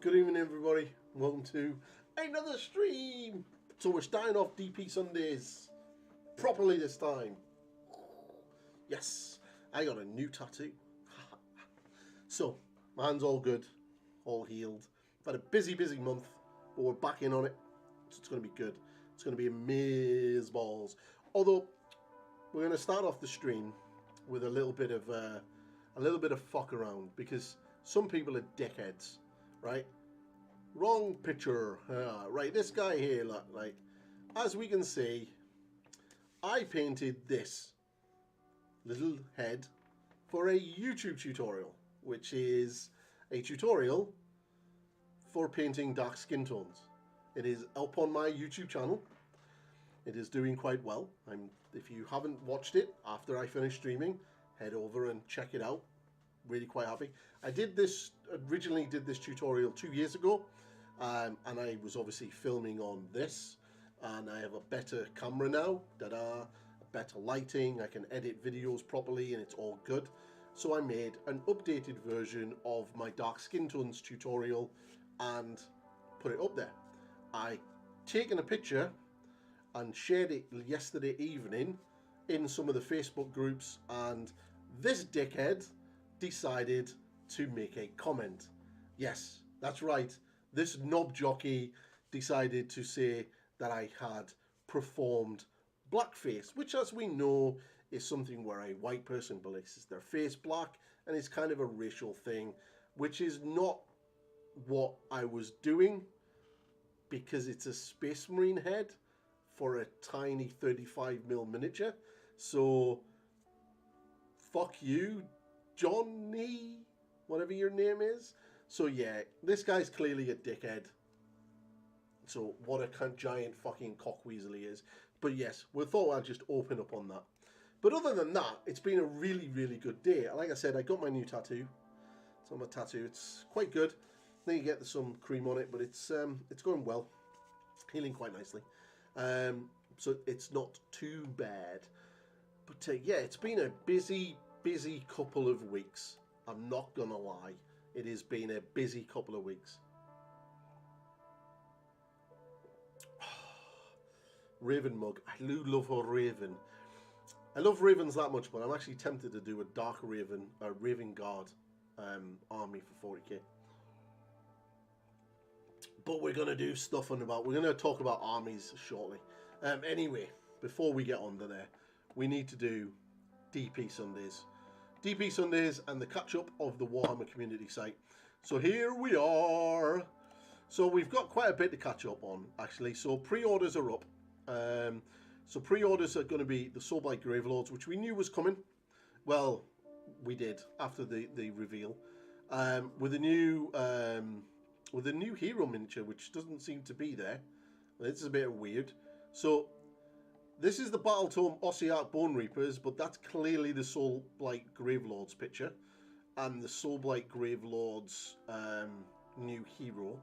Good evening, everybody. Welcome to another stream. So we're starting off DP Sundays properly this time. Yes, I got a new tattoo. So my hand's all good, all healed. I've had a busy month, but we're back in on it. So it's going to be good. It's going to be amazeballs. Although we're going to start off the stream with a little bit of fuck around, because some people are dickheads, right? Wrong picture. Right, this guy here, look, like, as we can see, I painted this little head for a YouTube tutorial, which is a tutorial for painting dark skin tones. It is up on my YouTube channel. It is doing quite well. If you haven't watched it after I finish streaming, head over and check it out. Really quite happy. I originally did this tutorial 2 years ago, and I was obviously filming on this, and I have a better camera now, better lighting, I can edit videos properly, and it's all good. So I made an updated version of my dark skin tones tutorial and put it up there. I taken a picture and shared it yesterday evening in some of the Facebook groups, and this dickhead decided to make a comment. Yes, that's right. This knob jockey decided to say that I had performed blackface, which, as we know, is something where a white person bleaches their face black, and it's kind of a racial thing, which is not what I was doing, because it's a Space Marine head for a tiny 35mm miniature. So fuck you, Johnny, whatever your name is. So yeah, this guy's clearly a dickhead. So what a giant fucking cockweasel he is. But yes, we thought I'd just open up on that. But other than that, it's been a really good day. Like I said, I got my new tattoo. It's on my tattoo. It's quite good. Then you get some cream on it, but it's going well. Healing quite nicely. So it's not too bad. But yeah, it's been a busy couple of weeks. I'm not gonna lie, it has been a busy couple of weeks. Raven mug. I do love a raven. I love ravens that much, but I'm actually tempted to do a dark raven, a raven guard army for 40k. But we're gonna do stuff we're gonna talk about armies shortly. Anyway, before we get on to there, we need to do DP Sundays. DP Sundays and the catch-up of the Warhammer community site. So here we are. So we've got quite a bit to catch up on, actually. So pre-orders are up. So pre-orders are going to be the Soulblight Gravelords, which we knew was coming. Well, we did after the reveal. With a new hero miniature, which doesn't seem to be there. This is a bit weird. So this is the Battletome Ossiarch Bone Reapers, but that's clearly the Soulblight Gravelords picture, and the Soulblight Gravelords new hero,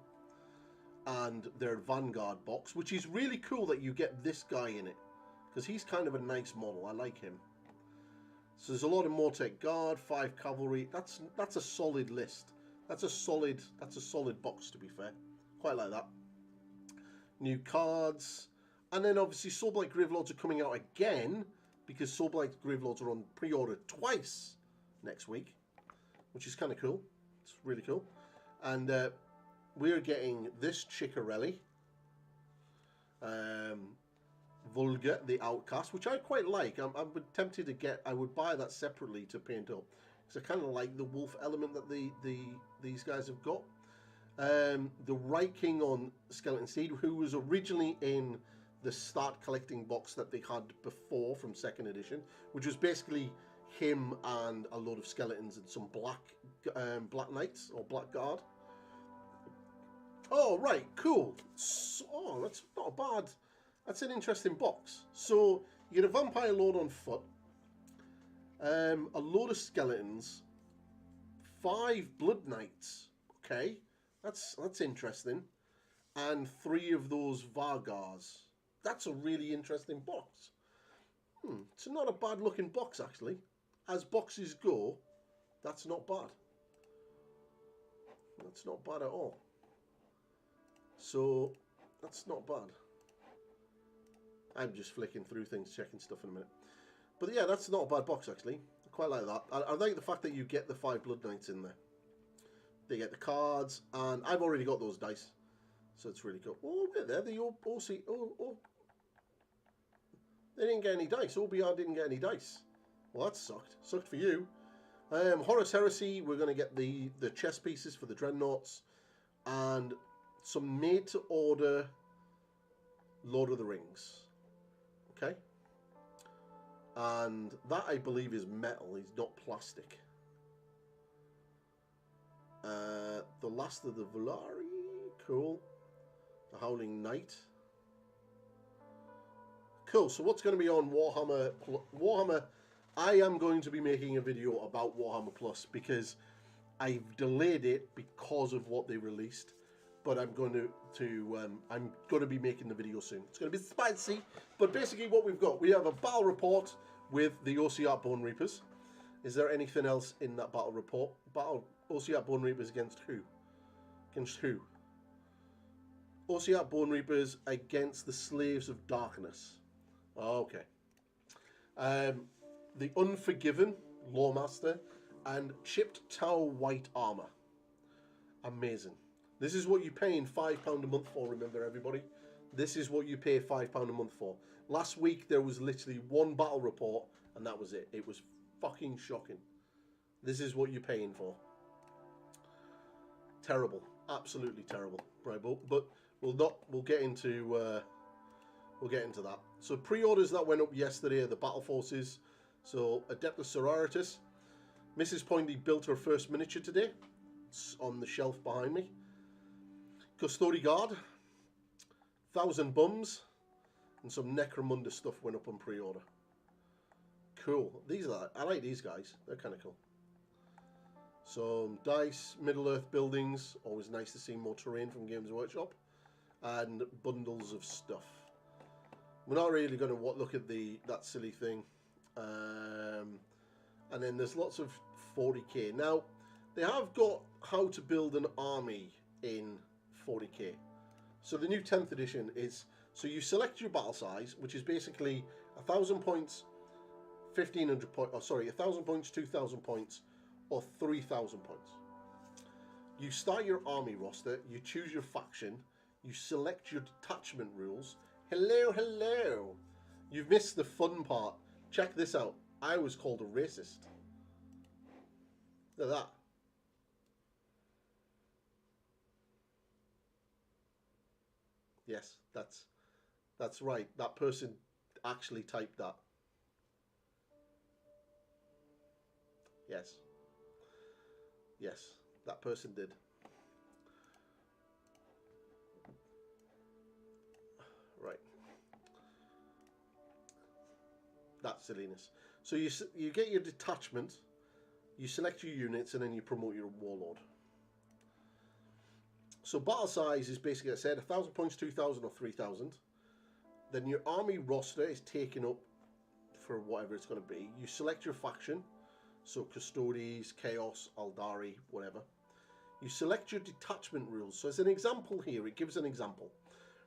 and their Vanguard box, which is really cool that you get this guy in it, because he's kind of a nice model. I like him. So there's a lot of Mortec Guard, 5 Cavalry. That's a solid list. That's a solid box, to be fair. Quite like that. New cards. And then obviously Soulblight Gravelords are coming out again, because Soulblight Gravelords are on pre-order twice next week, which is kind of cool. It's really cool. And we're getting this Ciccarelli, Vulgar, the Outcast, which I quite like. I'm tempted to get. I would buy that separately to paint up, because I kind of like the wolf element that these guys have got. The Right King on Skeleton Seed, who was originally in the Start Collecting box that they had before from 2nd edition, which was basically him and a load of skeletons and some black knights or black guard. Oh, right, cool. So, that's not bad. That's an interesting box. So you get a Vampire Lord on foot, a load of skeletons, 5 Blood Knights. Okay, that's interesting, and 3 of those Vargars. That's a really interesting box. It's not a bad looking box, actually. As boxes go, that's not bad. That's not bad at all. So that's not bad. I'm just flicking through things, checking stuff in a minute. But yeah, that's not a bad box actually. I quite like that. I like the fact that you get the 5 Blood Knights in there. They get the cards, and I've already got those dice, so it's really cool. Oh, wait there, the OC. Oh, they didn't get any dice. OBR didn't get any dice. Well, that sucked. Sucked for you. Horus Heresy, we're going to get the chess pieces for the Dreadnoughts, and some made-to-order Lord of the Rings. Okay? And that, I believe, is metal. It's not plastic. The Last of the Volari. Cool. The Howling Knight. Cool. So what's going to be on Warhammer? Warhammer. I am going to be making a video about Warhammer Plus because I've delayed it because of what they released. But I'm going to be making the video soon. It's going to be spicy. But basically, what we've got, we have a battle report with the OCR Bone Reapers. Is there anything else in that battle report? OCR Bone Reapers against who? Against who? OCR Bone Reapers against the Slaves of Darkness. Oh, okay. The Unforgiven Lawmaster and Chipped Tau White Armor. Amazing. This is what you're paying £5 a month for, remember everybody? This is what you pay £5 a month for. Last week there was literally one battle report and that was it. It was fucking shocking. This is what you're paying for. Terrible. Absolutely terrible. Right, but we'll get into that. So pre-orders that went up yesterday are the Battle Forces. So Adeptus Sororitas. Mrs. Pointy built her first miniature today. It's on the shelf behind me. Custody Guard, 1,000 Bums, and some Necromunda stuff went up on pre-order. Cool. I like these guys. They're kind of cool. Some dice, Middle-earth buildings. Always nice to see more terrain from Games Workshop. And bundles of stuff. We're not really going to look at that silly thing. And then there's lots of 40k. Now, they have got how to build an army in 40k. So the new 10th edition is, so you select your battle size, which is basically 1,000 points, 1,500 points, 1,000 points, 2,000 points, or 3,000 points. You start your army roster, you choose your faction, you select your detachment rules. Hello. You've missed the fun part. Check this out. I was called a racist. Look at that. Yes, that's right. That person actually typed that. Yes, that person did. Right. That's silliness. So you get your detachment, you select your units, and then you promote your warlord. So battle size is basically, I said, 1,000 points, 2,000 or 3,000. Then your army roster is taken up for whatever it's going to be. You select your faction, so Custodes, Chaos, Aldari, whatever. You select your detachment rules. So as an example here, it gives an example.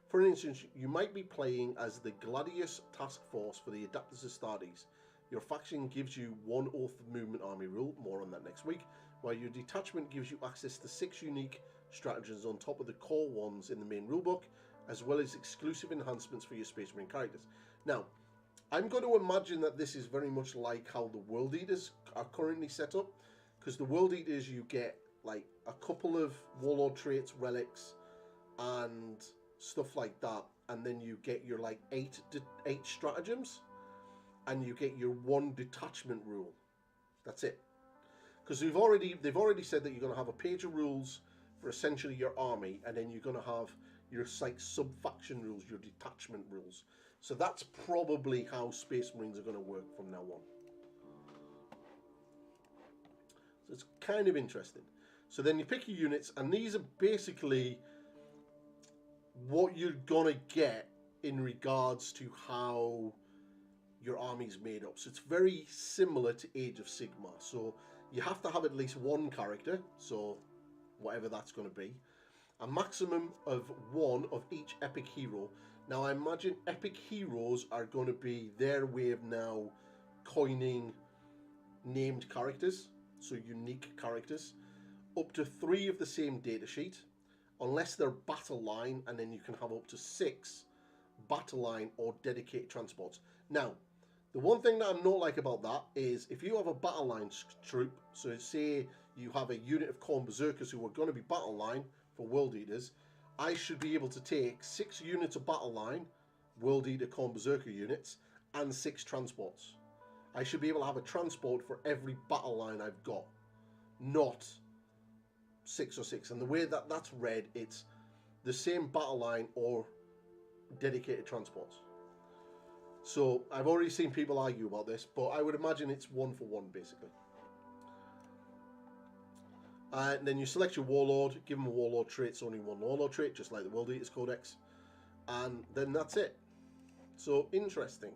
For instance, you might be playing as the Gladius Task Force for the Adeptus Astartes. Your faction gives you 1 Oath of Movement army rule, more on that next week, while your detachment gives you access to 6 unique stratagems on top of the core ones in the main rulebook, as well as exclusive enhancements for your Space Marine characters. Now, I'm going to imagine that this is very much like how the World Eaters are currently set up, because the World Eaters, you get like a couple of Warlord traits, relics, and stuff like that, and then you get your like 8 stratagems, and you get your 1 detachment rule. That's it. Because they've already said that you're going to have a page of rules for essentially your army, and then you're going to have your like sub-faction rules, your detachment rules. So that's probably how Space Marines are going to work from now on. So it's kind of interesting. So then you pick your units, and these are basically what you're going to get in regards to how your army's made up. So it's very similar to Age of Sigmar. So you have to have at least 1 character, so whatever that's going to be. A maximum of 1 of each epic hero. Now, I imagine epic heroes are going to be their way of now coining named characters, so unique characters. Up to 3 of the same datasheet, unless they're battle line, and then you can have up to 6 battle line or dedicated transports. Now, the one thing that I don't like about that is if you have a battle line troop, so say you have a unit of Khorne Berserkers who are going to be battle line for World Eaters, I should be able to take 6 units of battle line, World Eater Khorne Berserker units, and 6 transports. I should be able to have a transport for every battle line I've got, not 6 or 6. And the way that that's read, it's the same battle line or dedicated transports. So I've already seen people argue about this, but I would imagine it's 1 for 1 basically. And then you select your warlord, give them a warlord trait. It's only 1 warlord trait, just like the World Eaters Codex, and then that's it. So interesting.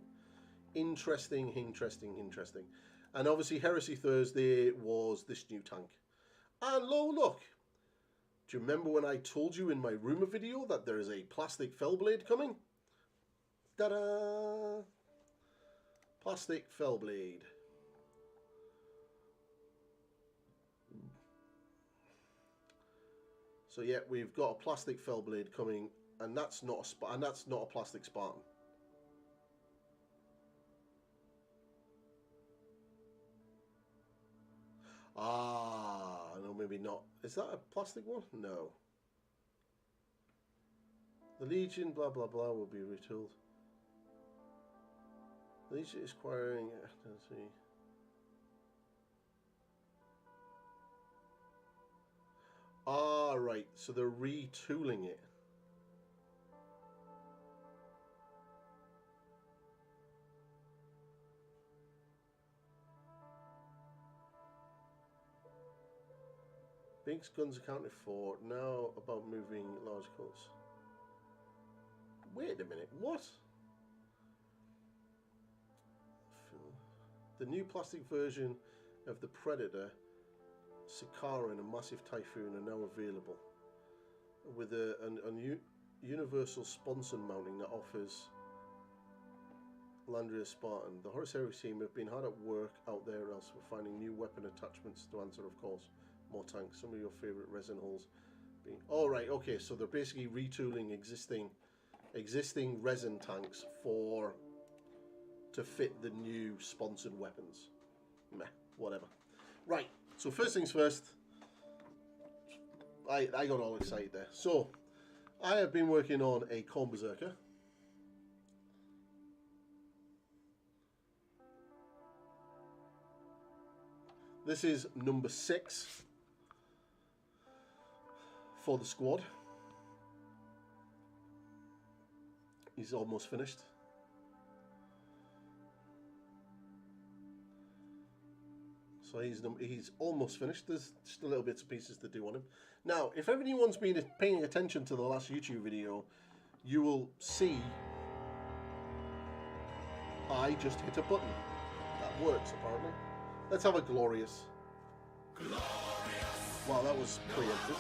And obviously Heresy Thursday was this new tank. And look, do you remember when I told you in my rumour video that there is a plastic Fellblade coming? Ta-da! Plastic Fellblade. So yeah, we've got a plastic Fellblade coming, and that's not a plastic Spartan. Ah, no, maybe not. Is that a plastic one? No. The Legion, blah blah blah, will be retooled. The Legion is acquiring. Let's see. Ah, right. So they're retooling it. Big guns accounted for. Now about moving large cults. Wait a minute. What? The new plastic version of the Predator, Sikaara, and a massive Typhoon are now available, with a universal sponson mounting that offers Landria Spartan. The Horus Heresy team have been hard at work out there elsewhere, finding new weapon attachments to answer, of course, more tanks. Some of your favourite resin holes being... Oh, right, okay, so they're basically retooling existing resin tanks to fit the new sponsored weapons. Meh, whatever. Right, so first things first, I got all excited there. So, I have been working on a Khorne Berserker. This is number 6 for the squad. He's almost finished. So he's almost finished. There's just a little bits and pieces to do on him. Now, if anyone's been paying attention to the last YouTube video, you will see I just hit a button. That works, apparently. Let's have a glorious. Wow, that was preemptive.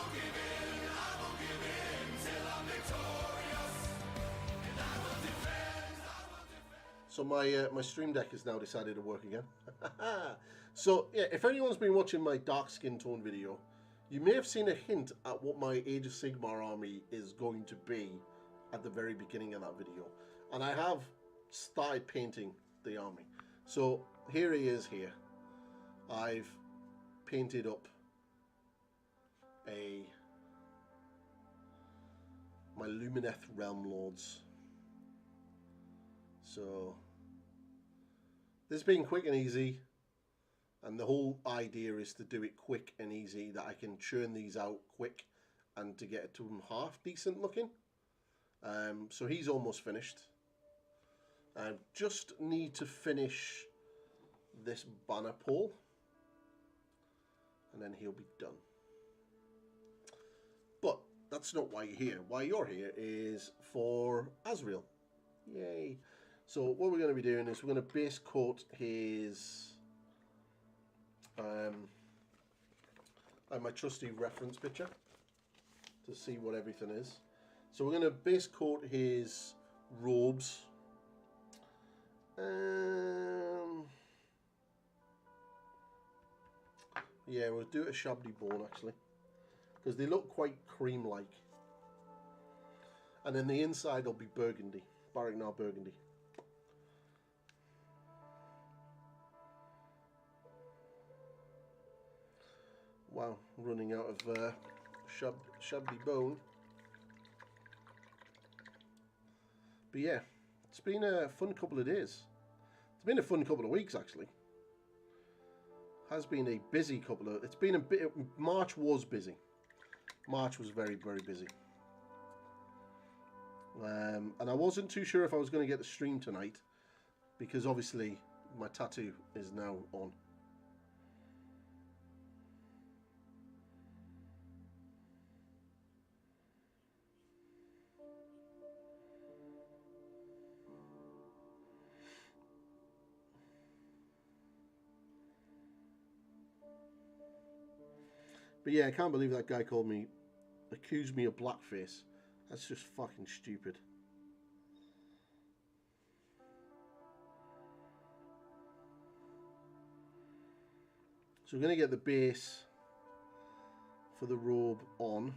So my Stream Deck has now decided to work again. So yeah, if anyone's been watching my dark skin tone video, you may have seen a hint at what my Age of Sigmar army is going to be at the very beginning of that video. And I have started painting the army. So here he is here. I've painted up my Lumineth Realm Lords. So this being quick and easy, and the whole idea is to do it quick and easy, that I can churn these out quick and to get it to them half decent looking. So he's almost finished. I just need to finish this banner pole, and then he'll be done. But that's not why you're here. Why you're here is for Azrael. Yay. So what we're going to be doing is we're going to base coat his my trusty reference picture. to see what everything is. So we're going to base coat his robes. Yeah, we'll do it a shabby bone actually, because they look quite cream-like. And then the inside will be burgundy, Barracknar burgundy. Wow, running out of shabby bone. But yeah, it's been a fun couple of days. It's been a fun couple of weeks actually. Has been a busy couple of. It's been a bit. March was busy. March was very, very busy. And I wasn't too sure if I was going to get the stream tonight, because obviously my tattoo is now on. But yeah, I can't believe that guy accused me of blackface. That's just fucking stupid. So we're going to get the base for the robe on.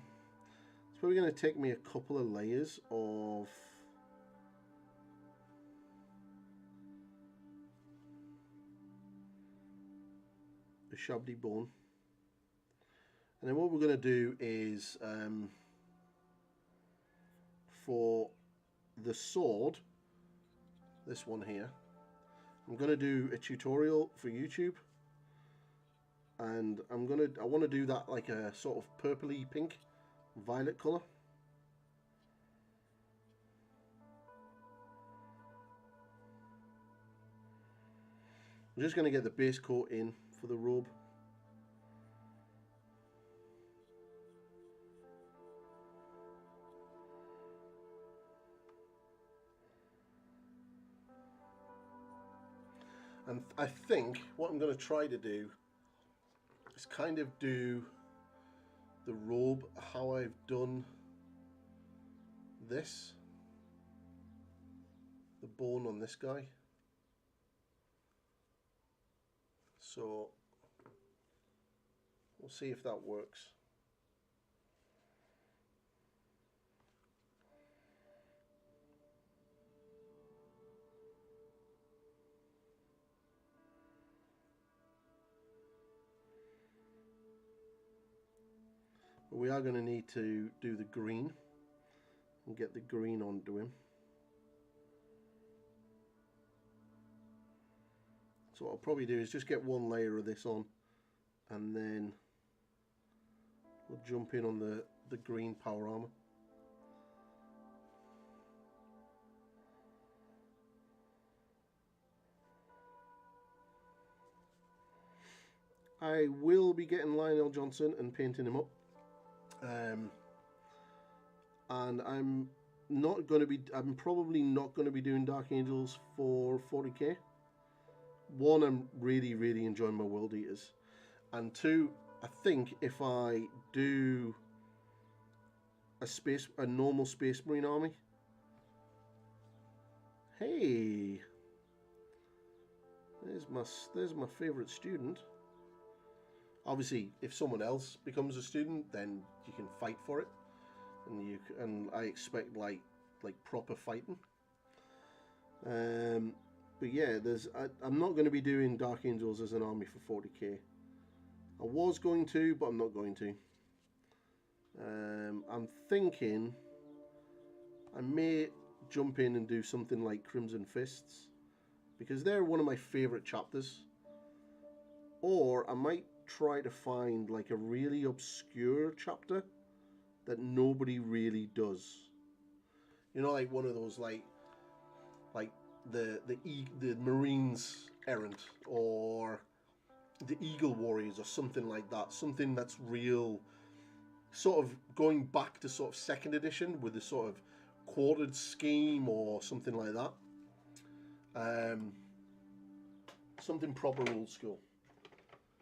It's probably going to take me a couple of layers of the shabby bone. And then what we're going to do is, for the sword, this one here, I'm going to do a tutorial for YouTube. And I want to do that like a sort of purpley pink, violet colour. I'm just going to get the base coat in for the robe. And I think what I'm going to try to do is kind of do the robe how I've done this, the bone on this guy. So we'll see if that works. But we are going to need to do the green and get the green onto him. So what I'll probably do is just get one layer of this on, and then we'll jump in on the green power armor. I will be getting Lionel Johnson and painting him up. And I'm probably not going to be doing Dark Angels for 40k. One, I'm really enjoying my World Eaters, and two, I think if I do a normal Space Marine army. Hey, there's my favourite student. Obviously, if someone else becomes a student, then you can fight for it, and I expect like proper fighting. But yeah, I'm not going to be doing Dark Angels as an army for 40k. I was going to, but I'm not going to. I'm thinking I may jump in and do something like Crimson Fists, because they're one of my favourite chapters. Or I might try to find like a really obscure chapter that nobody really does. You know, like one of those like the Marines Errant, or the Eagle Warriors, or something like that. Something that's real, sort of going back to sort of 2nd edition with the sort of quartered scheme or something like that. Something proper old school.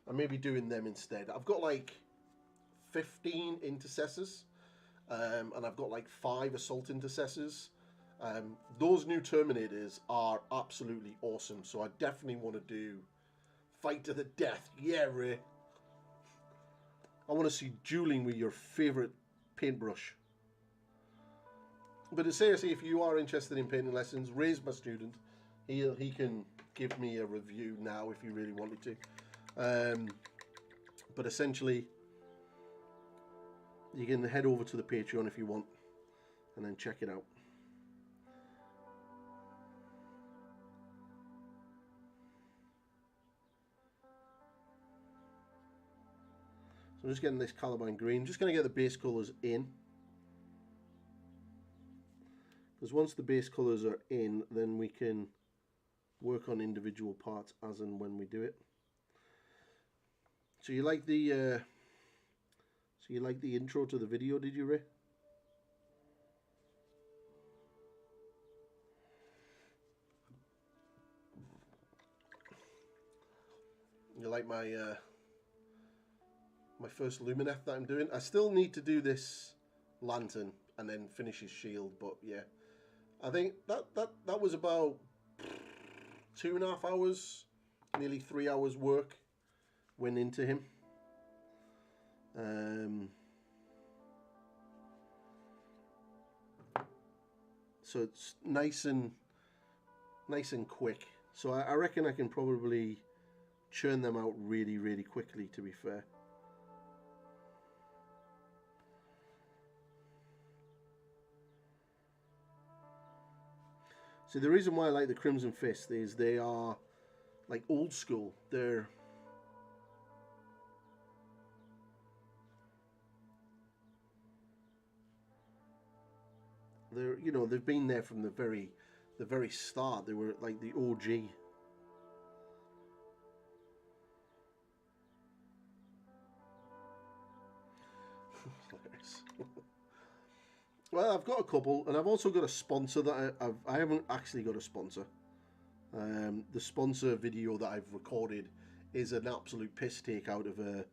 I may be doing them instead. I've got like 15 intercessors, and I've got like 5 assault intercessors. Those new Terminators are absolutely awesome, so I definitely want to do fight to the death. Yeah, Ray. I want to see dueling with your favourite paintbrush. But seriously, if you are interested in painting lessons, Ray's my student. He can give me a review now if you really wanted to. But essentially, you can head over to the Patreon if you want, and then check it out. So I'm just getting this Caliban green. Just going to get the base colours in. Because once the base colours are in, then we can work on individual parts as and when we do it. So you like the intro to the video, did you, Ray? You like my my first Lumineth that I'm doing? I still need to do this lantern and then finish his shield, but yeah. I think that was about 2.5 hours, nearly 3 hours work went into him. So it's nice and quick. So I reckon I can probably churn them out really, really quickly, to be fair. So the reason why I like the Crimson Fist is they are like old school. They're you know, they've been there from the very start. They were like the OG. Well, I've got a couple, and I've also got a sponsor that I haven't actually got a sponsor. The sponsor video that I've recorded is an absolute piss take out of a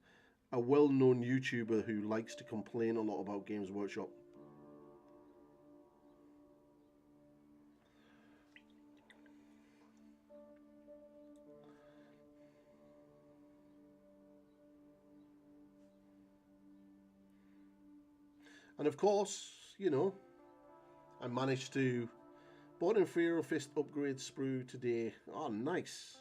well-known YouTuber who likes to complain a lot about Games Workshop. And of course, you know, I managed to bought Inferior Fist upgrade sprue today. Oh, nice.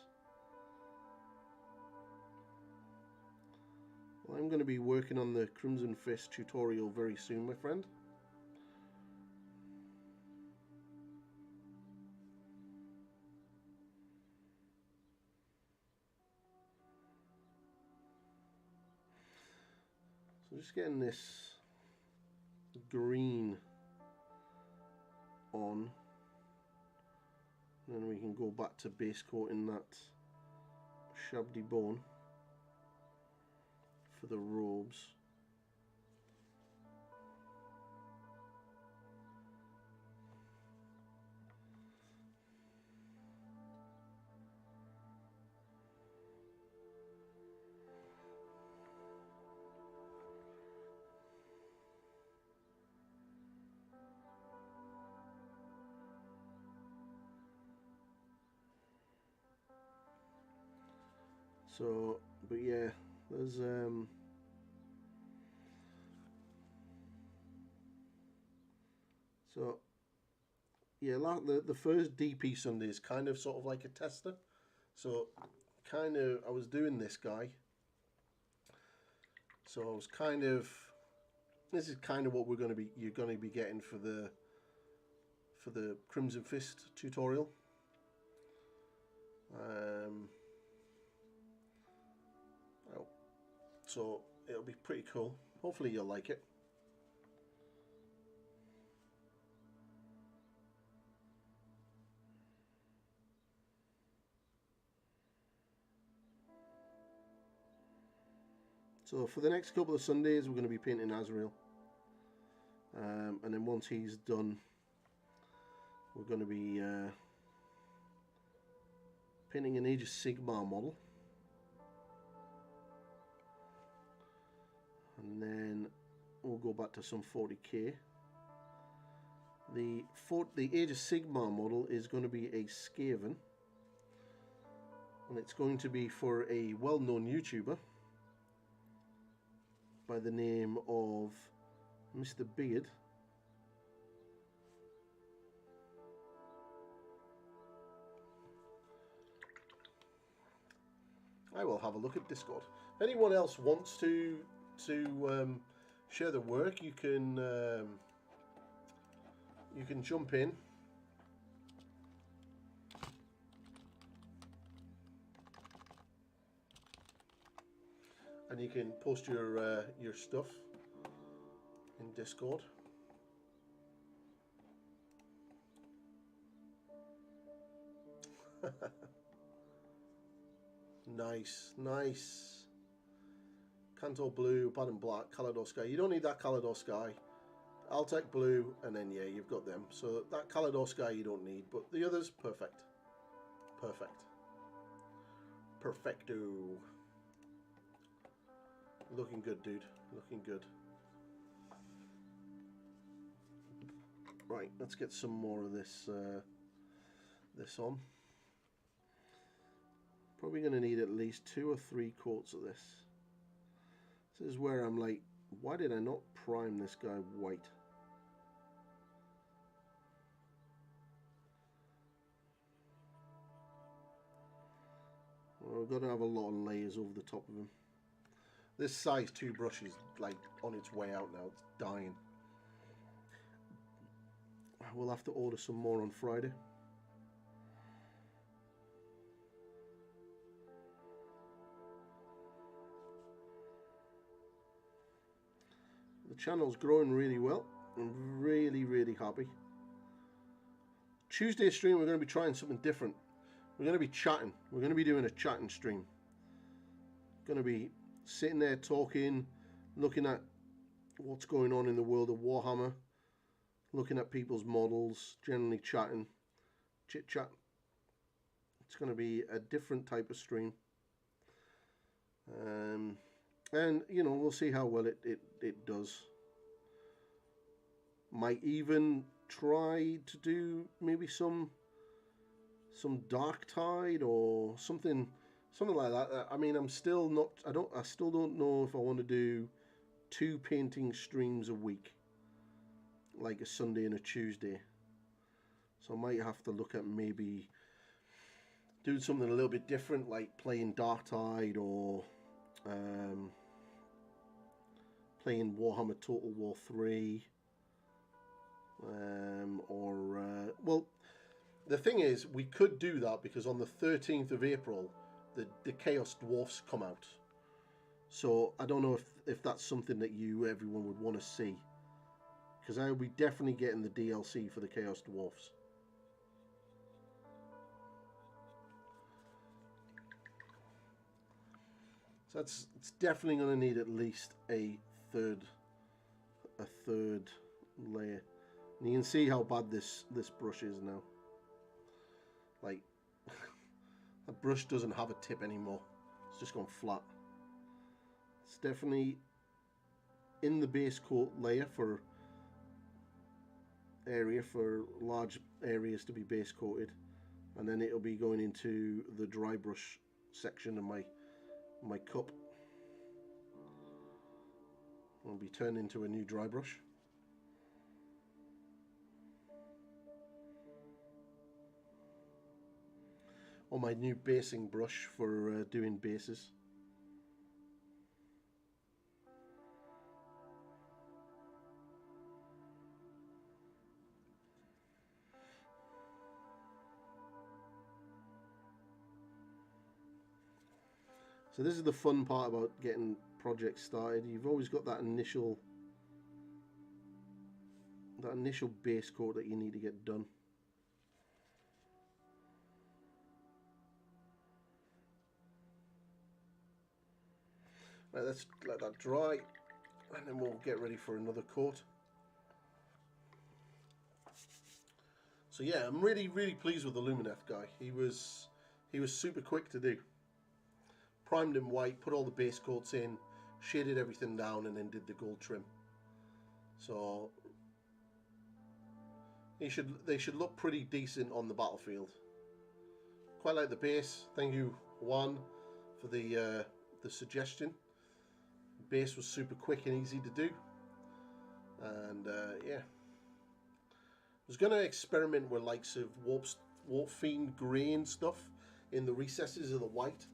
Well, I'm going to be working on the Crimson Fist tutorial very soon, my friend. So just getting this green on, and then we can go back to base coating that Shabdy Bone for the robes. So, but yeah, there's so yeah, the first DP Sunday is kind of sort of like a tester. So kind of I was doing this guy. So I was kind of, this is kind of what you're going to be getting for the Crimson Fist tutorial. So it'll be pretty cool. Hopefully you'll like it. So for the next couple of Sundays we're going to be painting Azrael. And then once he's done, we're going to be painting an Age of Sigmar model. And then we'll go back to some 40k. The Age of Sigmar model is going to be a Skaven, and it's going to be for a well-known YouTuber by the name of Mr. Beard. I will have a look at Discord. If anyone else wants to share the work, you can jump in. And you can post your stuff in Discord. Nice, nice. Kanto blue, bad and black, Calidor sky. You don't need that Calidor sky. I'll take blue, and then yeah, you've got them. So that Calidor sky you don't need, but the others, perfect. Perfect. Perfecto. Looking good, dude. Looking good. Right, let's get some more of this this on. Probably going to need at least 2 or 3 coats of this. This is where I'm like, why did I not prime this guy white? Well, we've got to have a lot of layers over the top of him. This size 2 brush is like on its way out now. It's dying. We'll have to order some more on Friday. The channel's growing really well. I'm really, really happy. Tuesday stream, we're going to be trying something different. We're going to be chatting. We're going to be doing a chatting stream. Going to be sitting there talking, looking at what's going on in the world of Warhammer, looking at people's models, generally chatting, chit chat. It's going to be a different type of stream. And you know, we'll see how well it does. Might even try to do maybe some Dark Tide or something like that. I mean, I still don't know if I want to do 2 painting streams a week, like a Sunday and a Tuesday. So I might have to look at maybe doing something a little bit different, like playing Dark Tide or playing Warhammer Total War 3, well, the thing is, we could do that because on the 13th of April, the Chaos Dwarfs come out. So I don't know if that's something that everyone would want to see, because I will be definitely getting the DLC for the Chaos Dwarfs. So it's definitely going to need at least a third layer. And you can see how bad this brush is now. Like, that brush doesn't have a tip anymore. It's just gone flat. It's definitely in the base coat layer for large areas to be base coated, and then it'll be going into the dry brush section of my cup. It'll be turned into a new dry brush. Or my new basing brush for doing bases. So this is the fun part about getting projects started. You've always got that initial base coat that you need to get done. Right, let's let that dry, and then we'll get ready for another coat. So yeah, I'm really pleased with the Lumineth guy. He was super quick to do. Primed him white, put all the base coats in, shaded everything down, and then did the gold trim. So they should look pretty decent on the battlefield. Quite like the base. Thank you, Juan, for the suggestion. The base was super quick and easy to do, and yeah. I was going to experiment with likes of warp fiend grey and stuff in the recesses of the white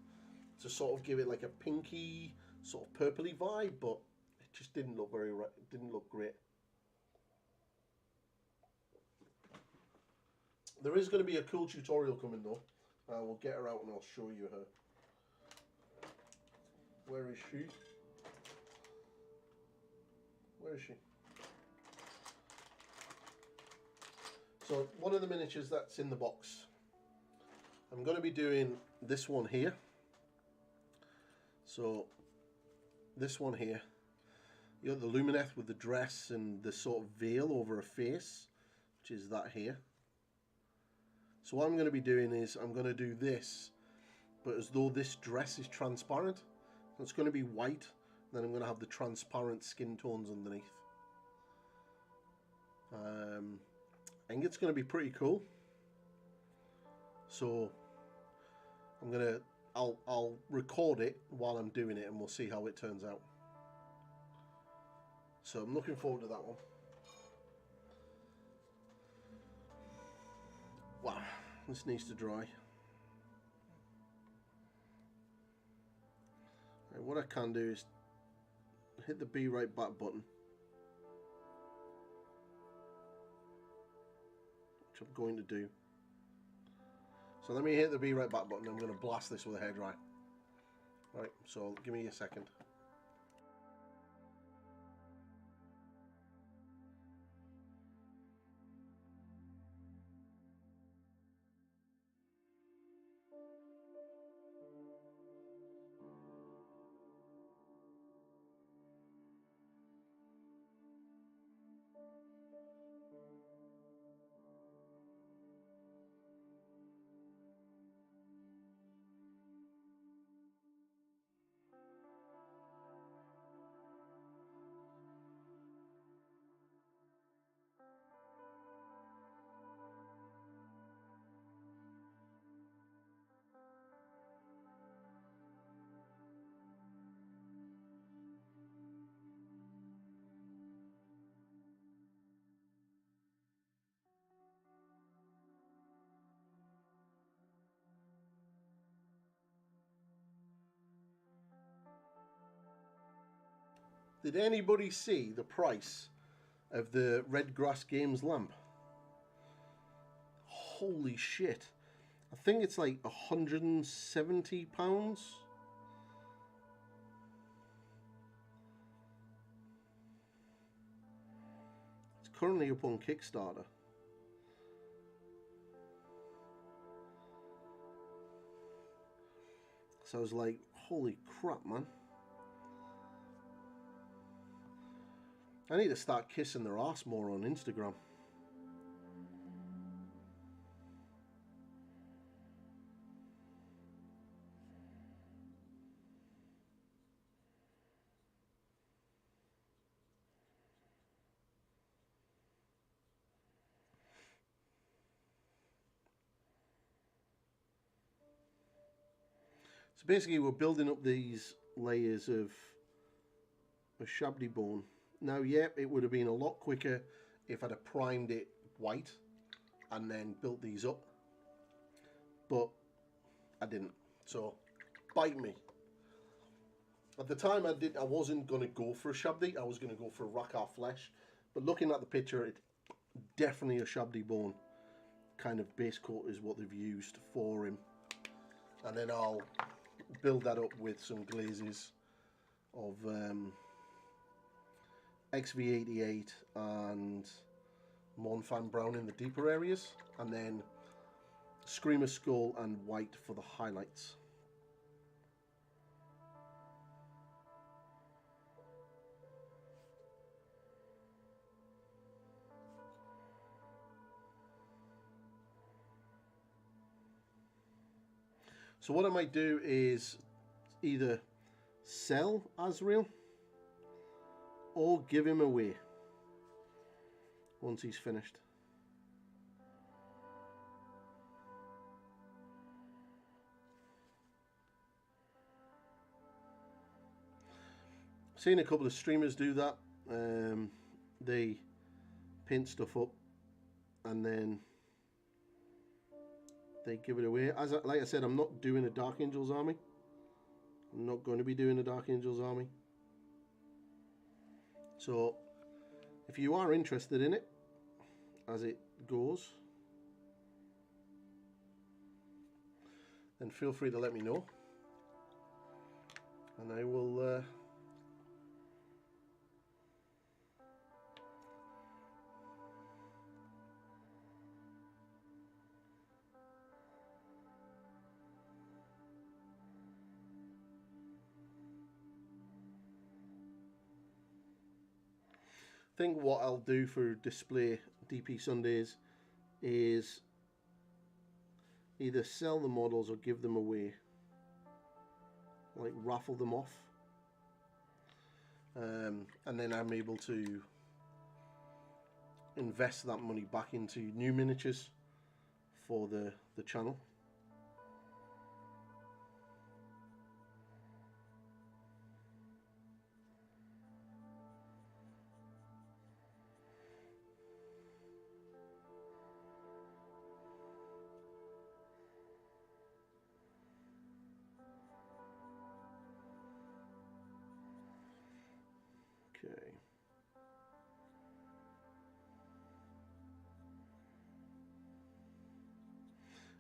to sort of give it like a pinky, sort of purpley vibe, but it just didn't look very right. It didn't look great. There is going to be a cool tutorial coming though. We'll get her out and I'll show you her. Where is she? Where is she? So one of the miniatures that's in the box, I'm going to be doing this one here. So this one here, you got the Lumineth with the dress and the sort of veil over her face, which is that here. So what I'm going to be doing is I'm going to do this, but as though this dress is transparent. So it's going to be white, then I'm going to have the transparent skin tones underneath. I think it's going to be pretty cool. So I'll record it while I'm doing it and we'll see how it turns out. So I'm looking forward to that one. Wow, this needs to dry. Right, what I can do is hit the be right back button, which I'm going to do. So let me hit the be right back button. I'm going to blast this with a hairdryer. Right, so give me a second. Did anybody see the price of the Red Grass Games lamp? Holy shit. I think it's like £170. It's currently up on Kickstarter. So I was like, holy crap, man. I need to start kissing their ass more on Instagram. So basically we're building up these layers of shabby bone. Now, yeah, it would have been a lot quicker if I'd have primed it white and then built these up, but I didn't. So, bite me. At the time, I wasn't going to go for a shabby. I was going to go for a Rakkar flesh, but looking at the picture, it's definitely a shabby bone kind of base coat is what they've used for him, and then I'll build that up with some glazes of XV88 and Monfan Brown in the deeper areas, and then Screamer Skull and white for the highlights. So what I might do is either sell Azrael or give him away. once he's finished. Seen a couple of streamers do that. They paint stuff up and then they give it away. Like I said, I'm not doing a Dark Angels army. I'm not going to be doing a Dark Angels army. So if you are interested in it as it goes, then feel free to let me know, and I will think what I'll do for display DP Sundays is either sell the models or give them away, like raffle them off, and then I'm able to invest that money back into new miniatures for the channel. Okay.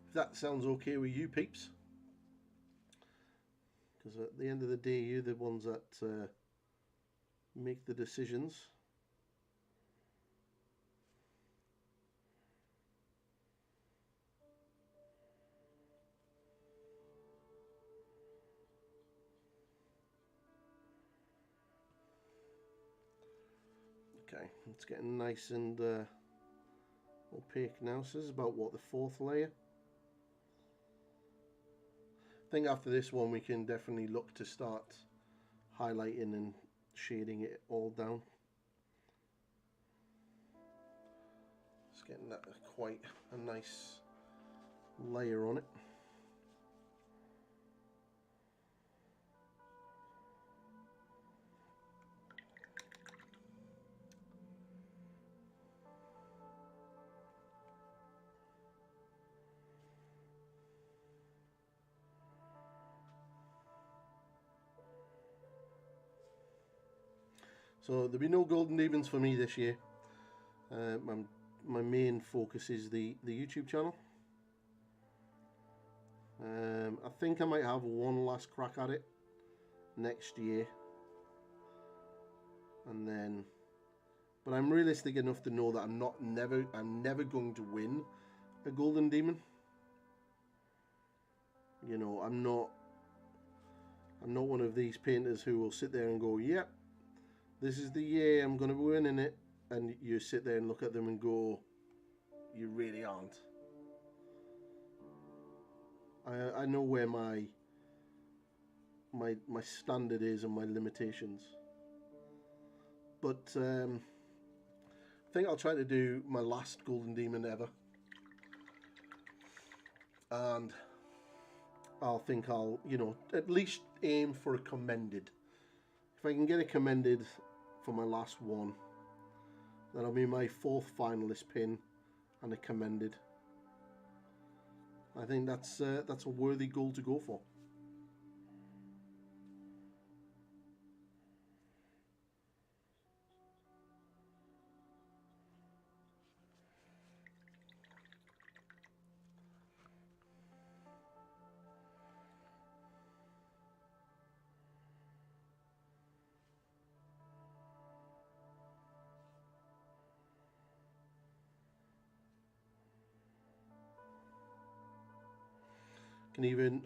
If that sounds okay with you peeps, because at the end of the day you're the ones that make the decisions. Okay, it's getting nice and opaque now. So this is about, what, the 4th layer? I think after this one we can definitely look to start highlighting and shading it all down. It's getting that quite a nice layer on it. So there'll be no golden demons for me this year. My main focus is the YouTube channel. I think I might have one last crack at it next year, and then, but I'm realistic enough to know that I'm never going to win a golden demon. You know, I'm not one of these painters who will sit there and go, yep, this is the year I'm going to be winning it, and you sit there and look at them and go, you really aren't. I know where my standard is and my limitations, but I think I'll try to do my last golden demon ever, and I'll, you know, at least aim for a commended. If I can get a commended for my last one, that'll be my 4th finalist pin and a commended. I think that's a worthy goal to go for.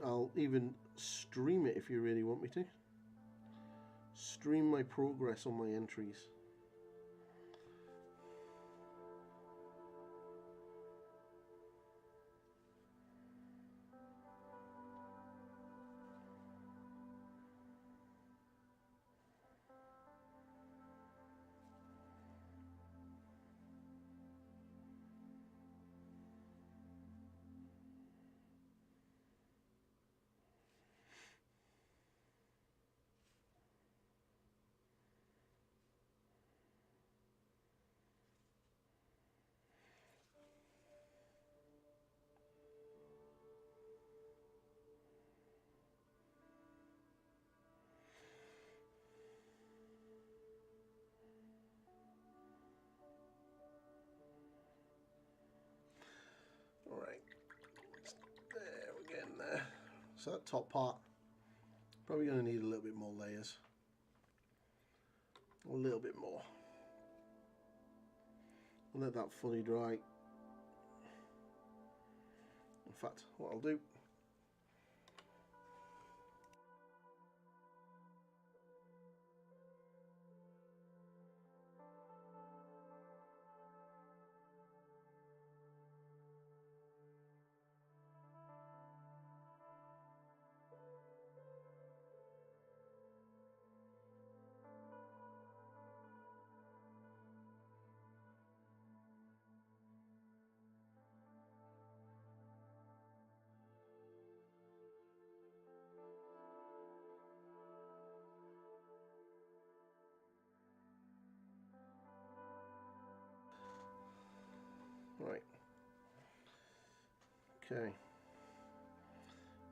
I'll even stream it if you really want me to. Stream my progress on my entries. So that top part, probably going to need a little bit more layers. A little bit more. Let that fully dry. In fact, what I'll do, right, okay,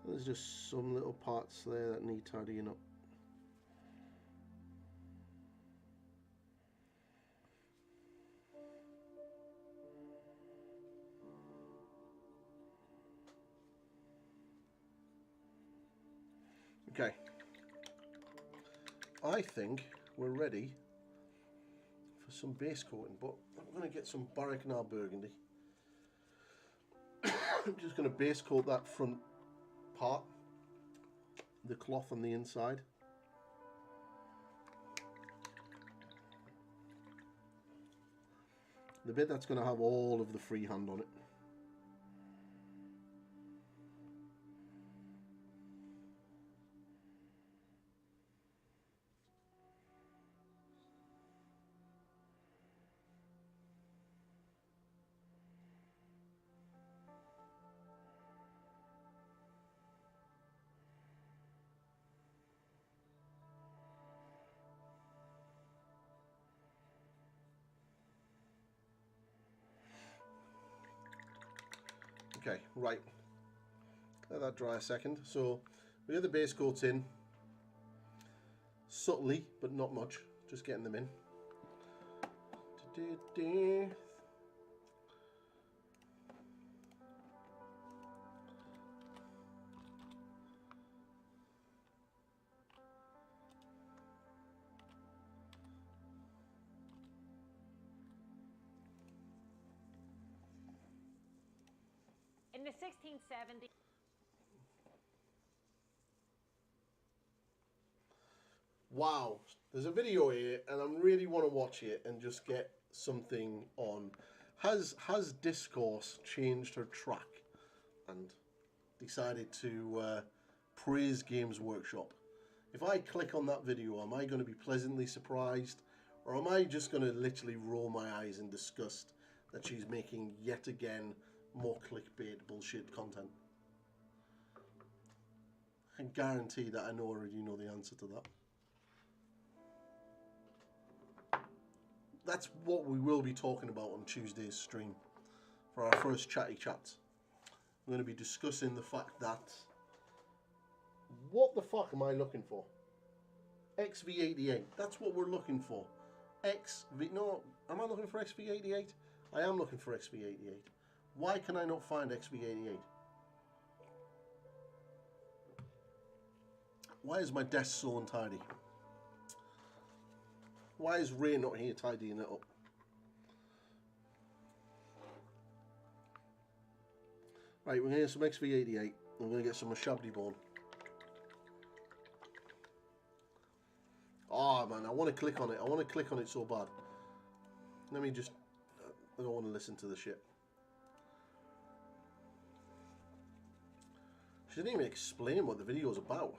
there's just some little parts there that need tidying up. Okay, I think we're ready for some base coating, but I'm going to get some Barrick-Canal Burgundy. I'm just going to base coat that front part, the cloth on the inside. The bit that's going to have all of the freehand on it. Okay, right. Let that dry a second. So we get the base coats in subtly, but not much. Just getting them in. In the 1670s. Wow, there's a video here and I really want to watch it and just get something on. Has Discourse changed her track and decided to praise Games Workshop? If I click on that video, am I going to be pleasantly surprised, or am I just going to literally roll my eyes in disgust that she's making yet again more clickbait bullshit content? I can guarantee that I already know the answer to that. That's what we will be talking about on Tuesday's stream for our first chatty chats. I'm going to be discussing the fact that, what the fuck am I looking for? XV88. That's what we're looking for. No, am I looking for XV88? I am looking for XV88. Why can I not find XV88? Why is my desk so untidy? Why is Ray not here tidying it up? Right, we're going to get some XV88. We're going to get some Shabdy Bone. Oh man, I want to click on it. I want to click on it so bad. Let me just... I don't want to listen to the shit. She didn't even explain what the video is about.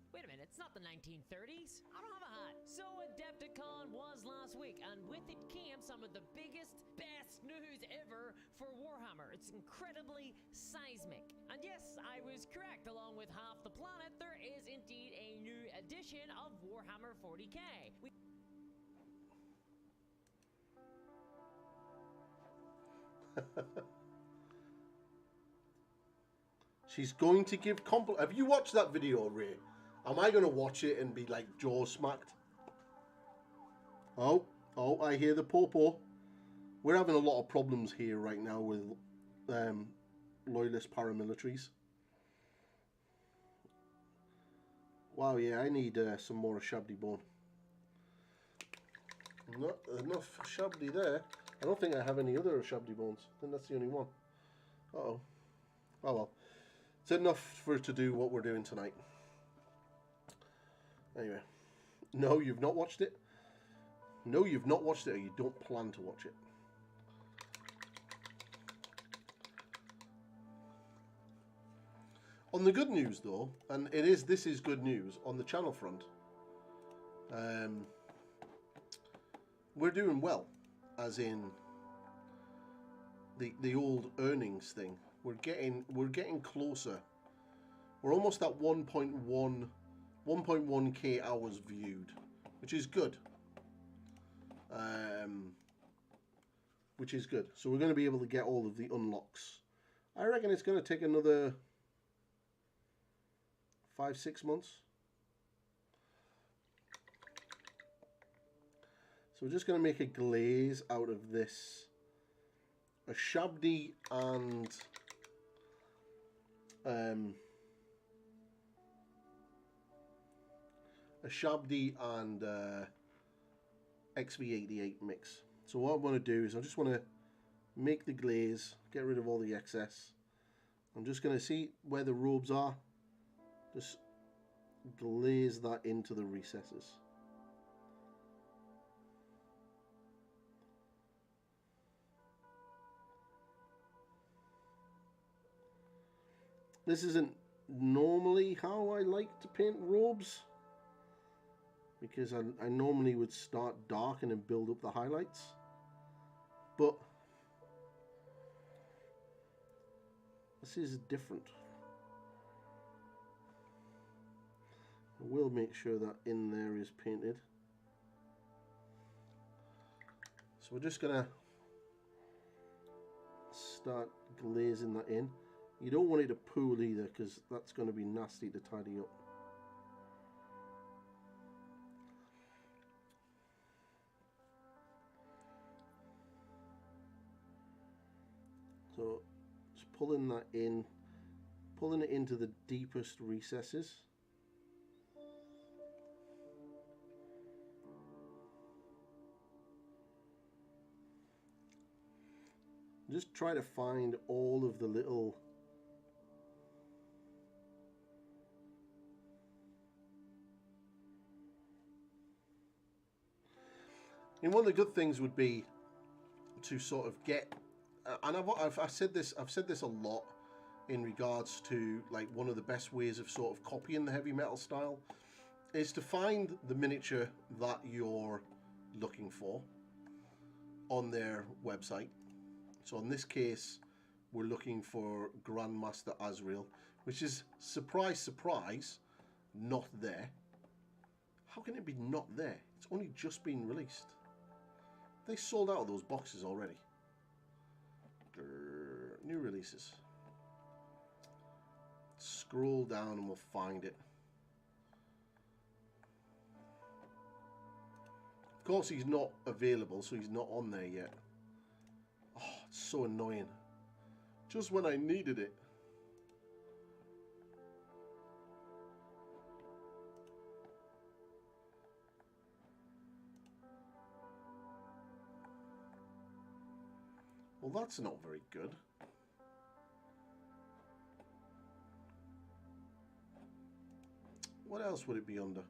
Wait a minute, it's not the 1930s. I don't have a hat. So Adepticon was last week, and with it came some of the biggest, best news ever for Warhammer. It's incredibly seismic. And yes, I was correct. Along with half the planet, there is indeed a new edition of Warhammer 40k. She's going to give Have you watched that video, Ray? Am I going to watch it and be like jaw smacked? Oh, I hear the popo. We're having a lot of problems here right now with loyalist paramilitaries. Wow, yeah, I need some more Shabdi bone. Not enough Shabdi there. I don't think I have any other Shabdi bones. I think that's the only one. Uh-oh. Oh well. It's enough for it to do what we're doing tonight. Anyway. No, you've not watched it. No, you've not watched it, or you don't plan to watch it. On the good news, though, and this is good news on the channel front. We're doing well, as in the old earnings thing. We're getting closer. We're almost at 1.1k hours viewed, which is good. Which is good. So we're going to be able to get all of the unlocks. I reckon it's going to take another 5-6 months. So we're just going to make a glaze out of this. A Shabdi and XV88 mix. So what I'm going to do is I just want to make the glaze, get rid of all the excess. I'm just going to see where the robes are. Just glaze that into the recesses. This isn't normally how I like to paint robes, because I normally would start dark and then build up the highlights, but this is different. I will make sure that in there is painted. So we're just gonna start glazing that in. You don't want it to pool either, because that's going to be nasty to tidy up. So just pulling that in, pulling it into the deepest recesses. Just try to find all of the little one of the good things would be to sort of get, and I've said this a lot in regards to, like, one of the best ways of sort of copying the heavy metal style is to find the miniature that you're looking for on their website. So in this case, we're looking for Grandmaster Azrael, which is, surprise, surprise, not there. How can it be not there? It's only just been released. They sold out of those boxes already. New releases. Scroll down and we'll find it. Of course, he's not available, so he's not on there yet. Oh, it's so annoying. Just when I needed it. Well, that's not very good. What else would it be under?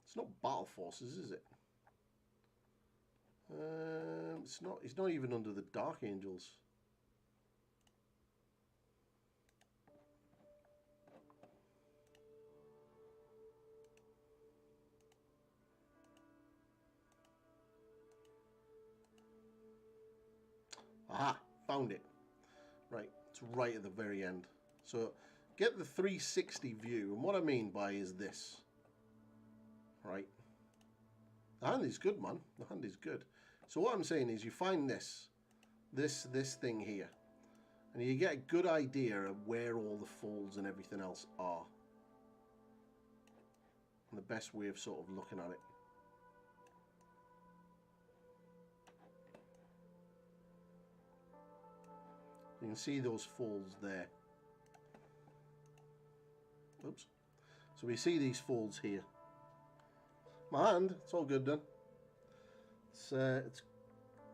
It's not Battle Forces, is it? It's not. It's not even under the Dark Angels. Aha, found it. Right, it's right at the very end. So get the 360 view, and what I mean by is this. Right. The hand is good, man. The hand is good. So what I'm saying is you find this thing here, and you get a good idea of where all the folds and everything else are. And the best way of sort of looking at it. You can see those folds there. Oops. So we see these folds here. My hand, it's all good done. It's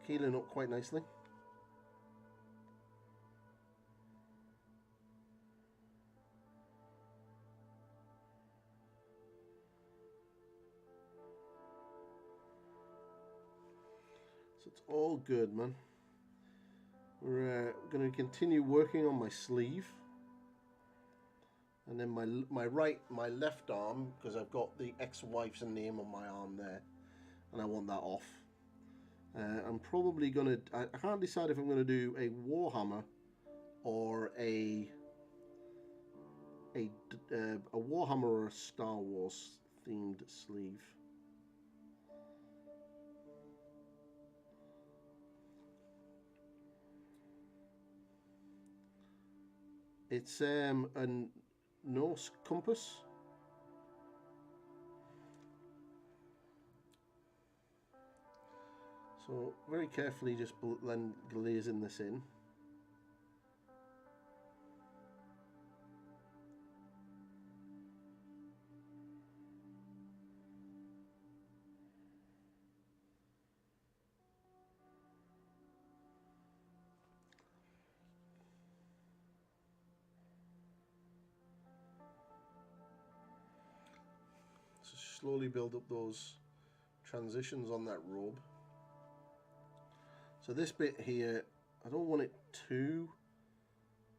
healing up quite nicely. So it's all good, man. We're going to continue working on my sleeve. And then my left arm, because I've got the ex-wife's name on my arm there, and I want that off. I'm probably gonna. I can't decide if I'm gonna do a Warhammer or a Warhammer or a Star Wars themed sleeve. It's a Norse compass. So very carefully just glazing this in. So slowly build up those transitions on that robe. So this bit here, I don't want it too,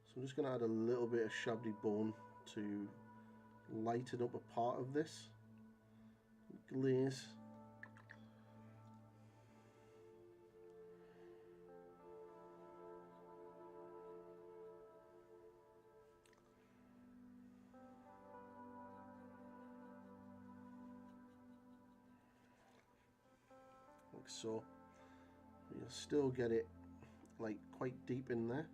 so I'm just going to add a little bit of shabby bone to lighten up a part of this glaze. Like so. You'll still get it like quite deep in there.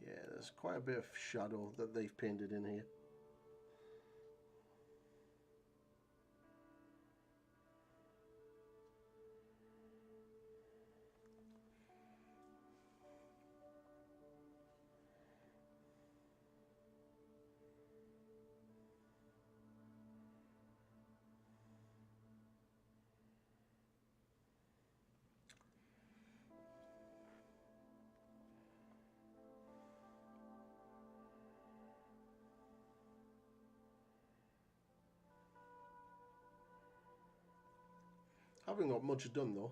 Yeah, there's quite a bit of shadow that they've painted in here. Haven't got much done though.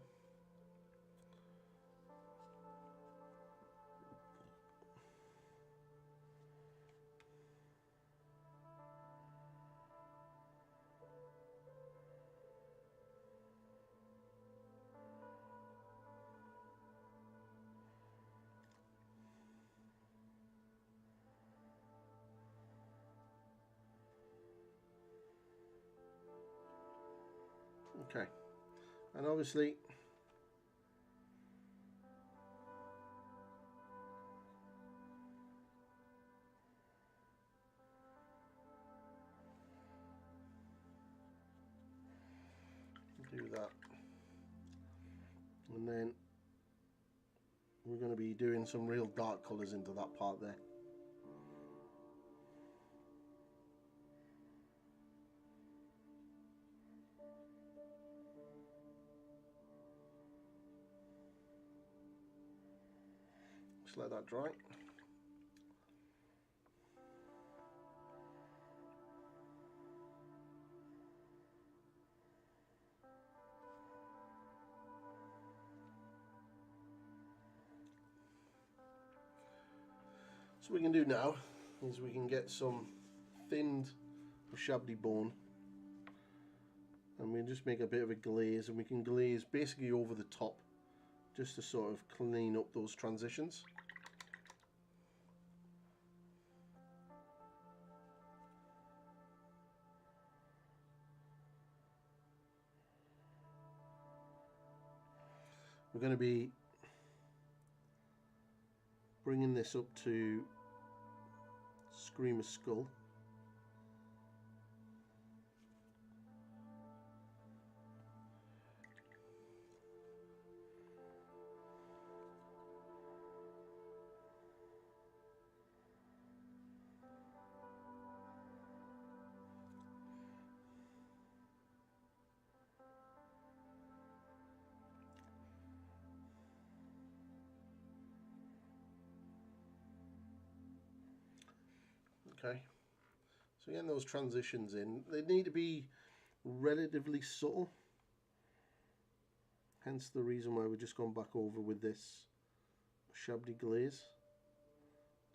Okay, and obviously do that, and then we're going to be doing some real dark colours into that part there. Just let that dry. So what we can do now is we can get some thinned shabby bone, and we'll just make a bit of a glaze, and we can glaze basically over the top just to sort of clean up those transitions. We're going to be bringing this up to Screamer's skull. Okay, so getting those transitions in, they need to be relatively subtle, hence the reason why we're just going back over with this Chablis glaze,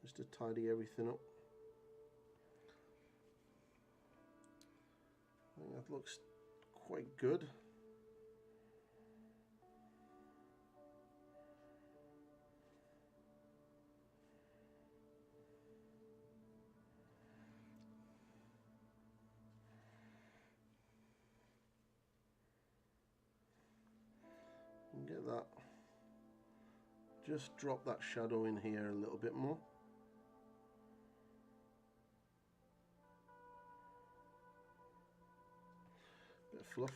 just to tidy everything up. I think that looks quite good. Get that, just drop that shadow in here a little bit more. Bit of fluff.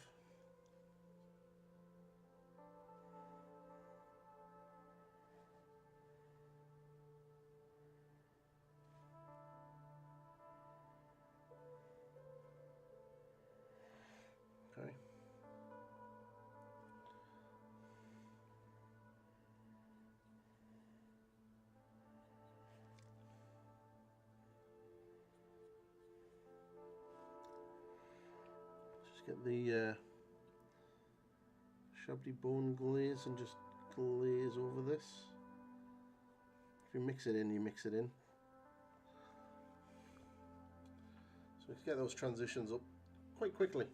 Okay. Get the Chablis bone glaze and just glaze over this. If you mix it in, you mix it in. So we can get those transitions up quite quickly.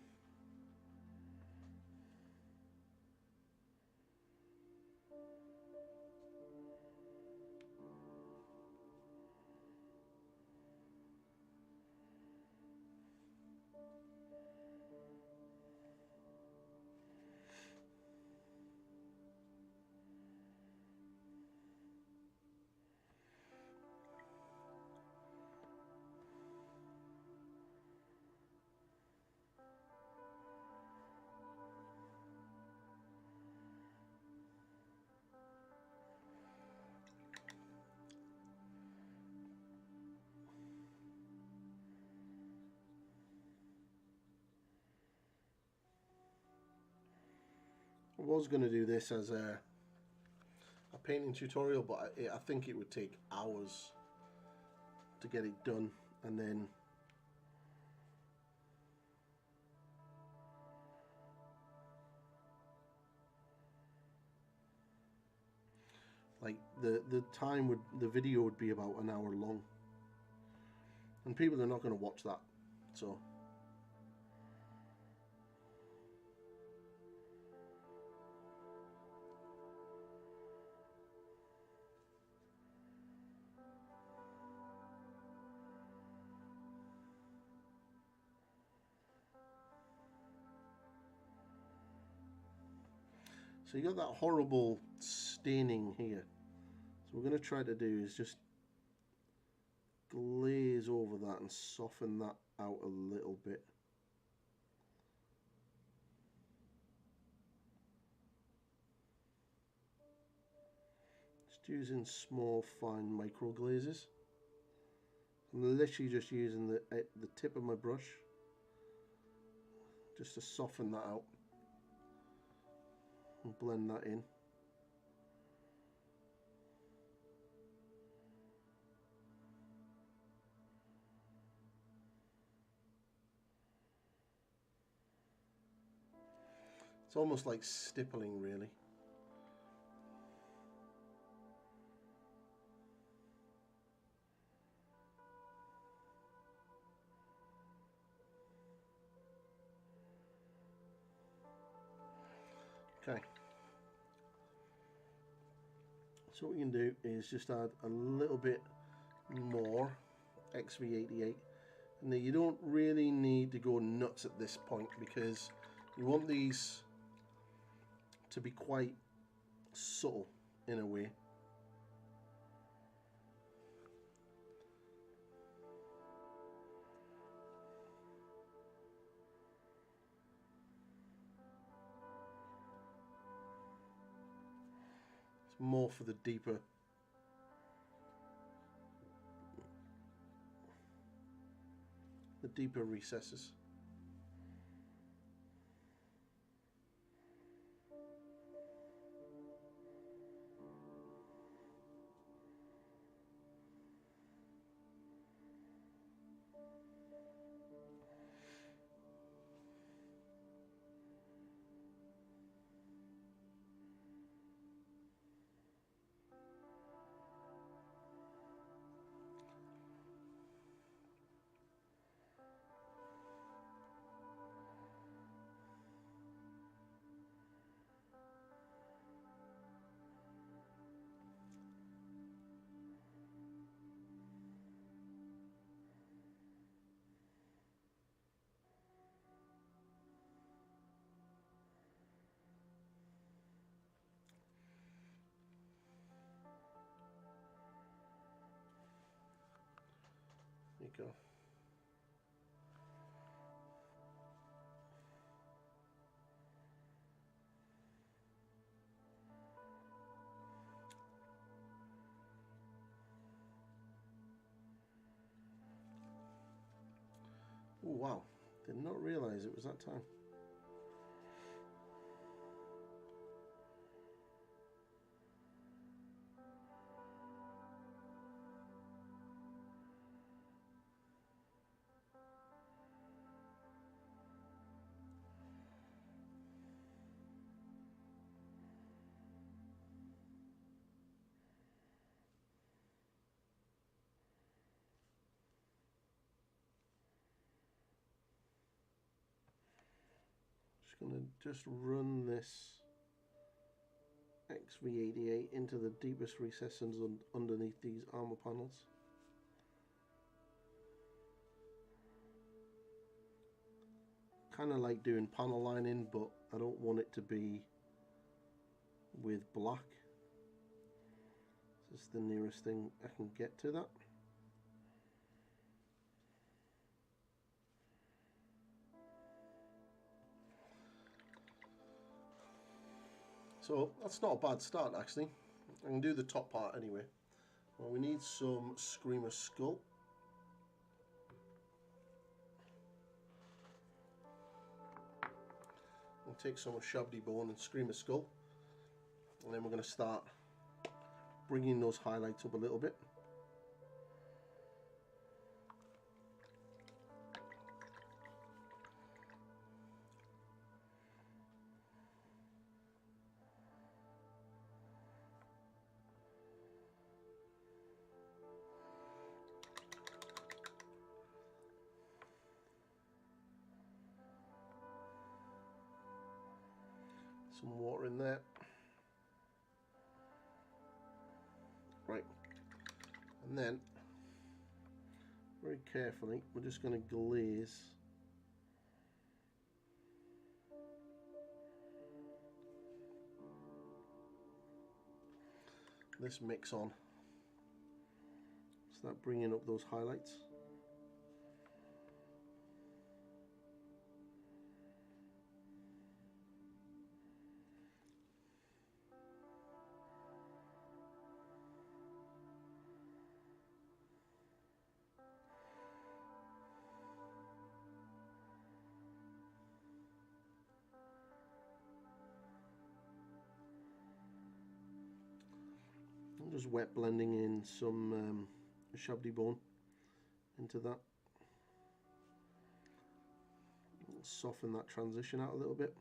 I was going to do this as a painting tutorial, but I think it would take hours to get it done, and then like the time would, the video would be about an hour long, and people are not going to watch that, so you got that horrible staining here. So what we're going to try to do is just glaze over that and soften that out a little bit. Just using small fine micro glazes. I'm literally just using the tip of my brush just to soften that out and blend that in. It's almost like stippling, really. Okay. So what we can do is just add a little bit more XV88. And then you don't really need to go nuts at this point, because you want these to be quite subtle in a way. more for the deeper recesses. There you go. Oh wow, did not realize it was that time. Just run this XV88 into the deepest recesses underneath these armor panels. Kind of like doing panel lining, but I don't want it to be with black. This is the nearest thing I can get to that. So that's not a bad start actually. I can do the top part anyway. Well, we need some Screamer Skull. We'll take some of Shabby Bone and Screamer Skull, and then we're going to start bringing those highlights up a little bit. Some water in there. Right. And then, very carefully, we're just going to glaze this mix on. Start bringing up those highlights. I'm just wet blending in some Shabby Bone into that. Soften that transition out a little bit.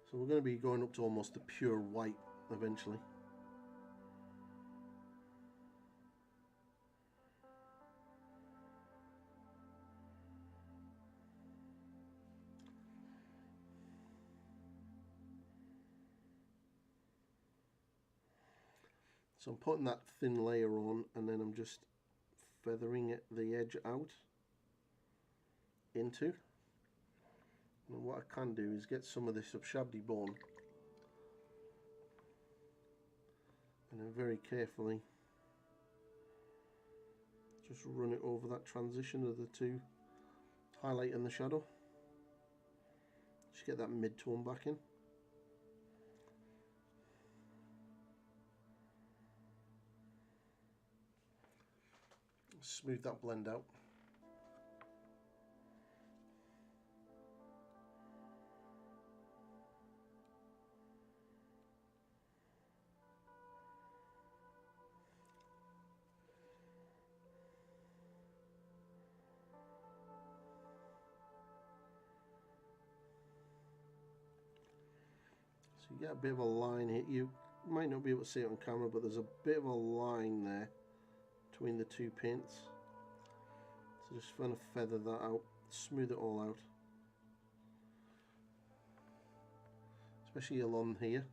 So we're going to be going up to almost a pure white eventually. So I'm putting that thin layer on, and then I'm just feathering it, the edge out into. And what I can do is get some of this shabby bone, and then very carefully just run it over that transition of the two, highlight and the shadow. Just get that mid-tone back in. Smooth that blend out. So you get a bit of a line here. You might not be able to see it on camera, but there's a bit of a line there between the two paints. So just kind of feather that out, smooth it all out, especially along here.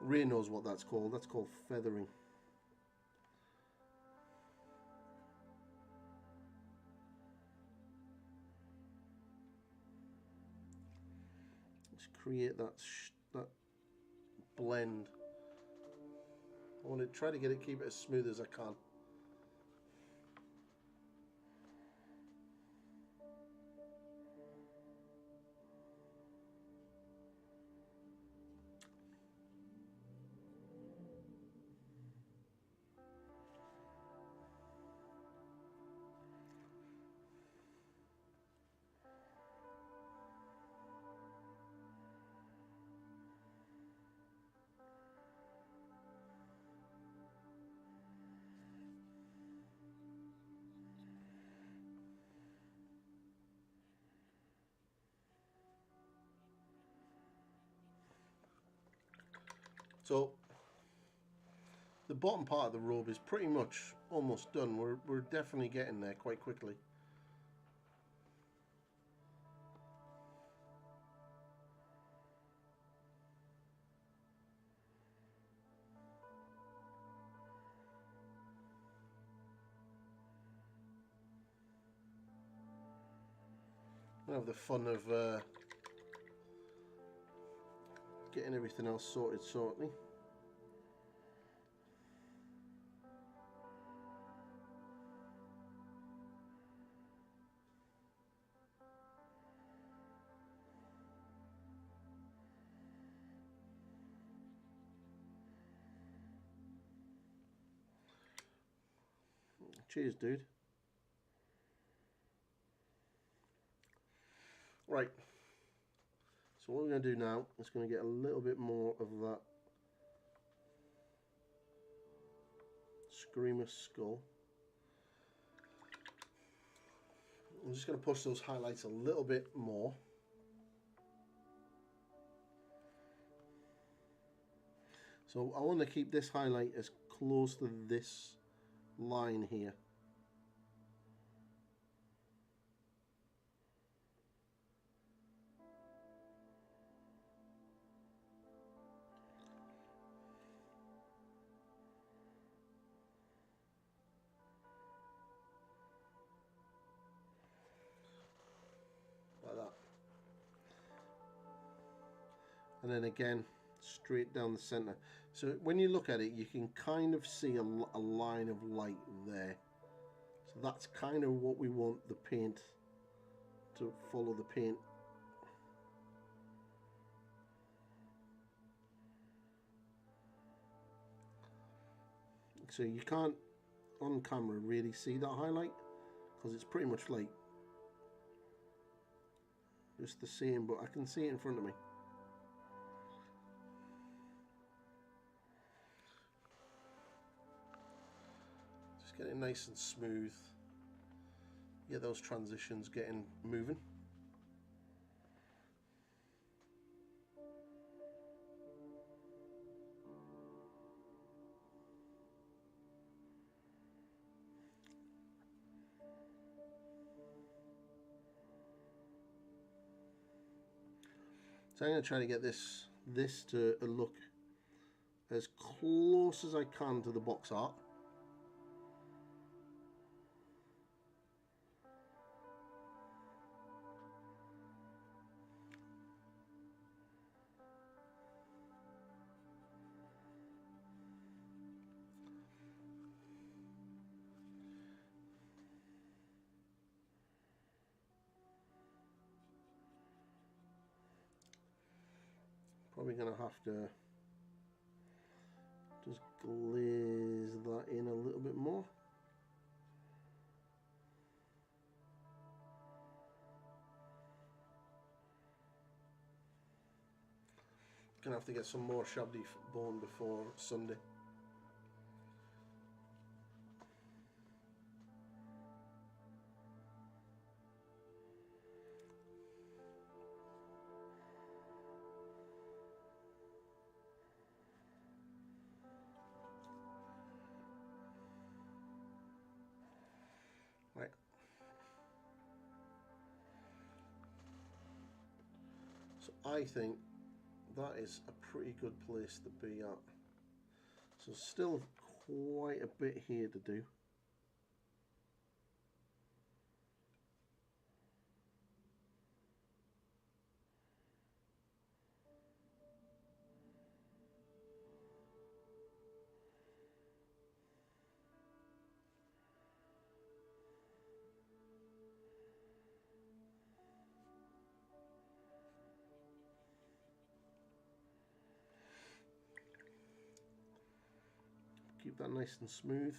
Ray knows what that's called. That's called feathering. Just create that blend. I want to try to keep it as smooth as I can. So the bottom part of the robe is pretty much almost done. We're definitely getting there quite quickly. We'll have the fun of getting everything else sorted shortly. Cheers, dude. Right. So what we're going to do now is going to get a little bit more of that Screamer skull. I'm just going to push those highlights a little bit more. So I want to keep this highlight as close to this line here. Like that. And then again, straight down the center. So when you look at it, you can kind of see a line of light there. So that's kind of what we want the paint to follow the paint. So you can't on camera really see that highlight because it's pretty much like just the same, but I can see it in front of me. Just get it nice and smooth. Get those transitions getting moving. So I'm going to try to get this to look as close as I can to the box art. Probably going to have to just glaze that in a little bit more. Gonna have to get some more shabby bone before Sunday. Right. So I think that is a pretty good place to be at. So still quite a bit here to do. Keep that nice and smooth.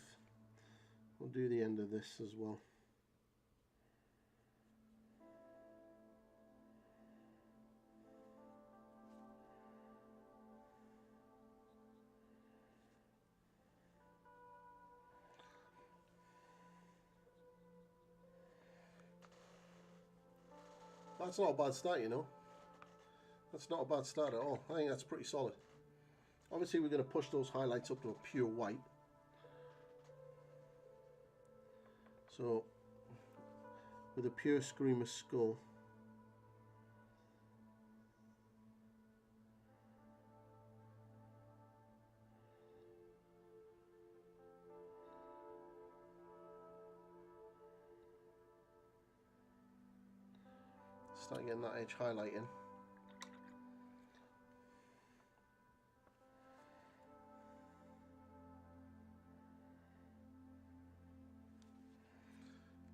We'll do the end of this as well. That's not a bad start, you know. That's not a bad start at all. I think that's pretty solid. Obviously we're going to push those highlights up to a pure white. So with a pure Screamer skull, start getting that edge highlighting.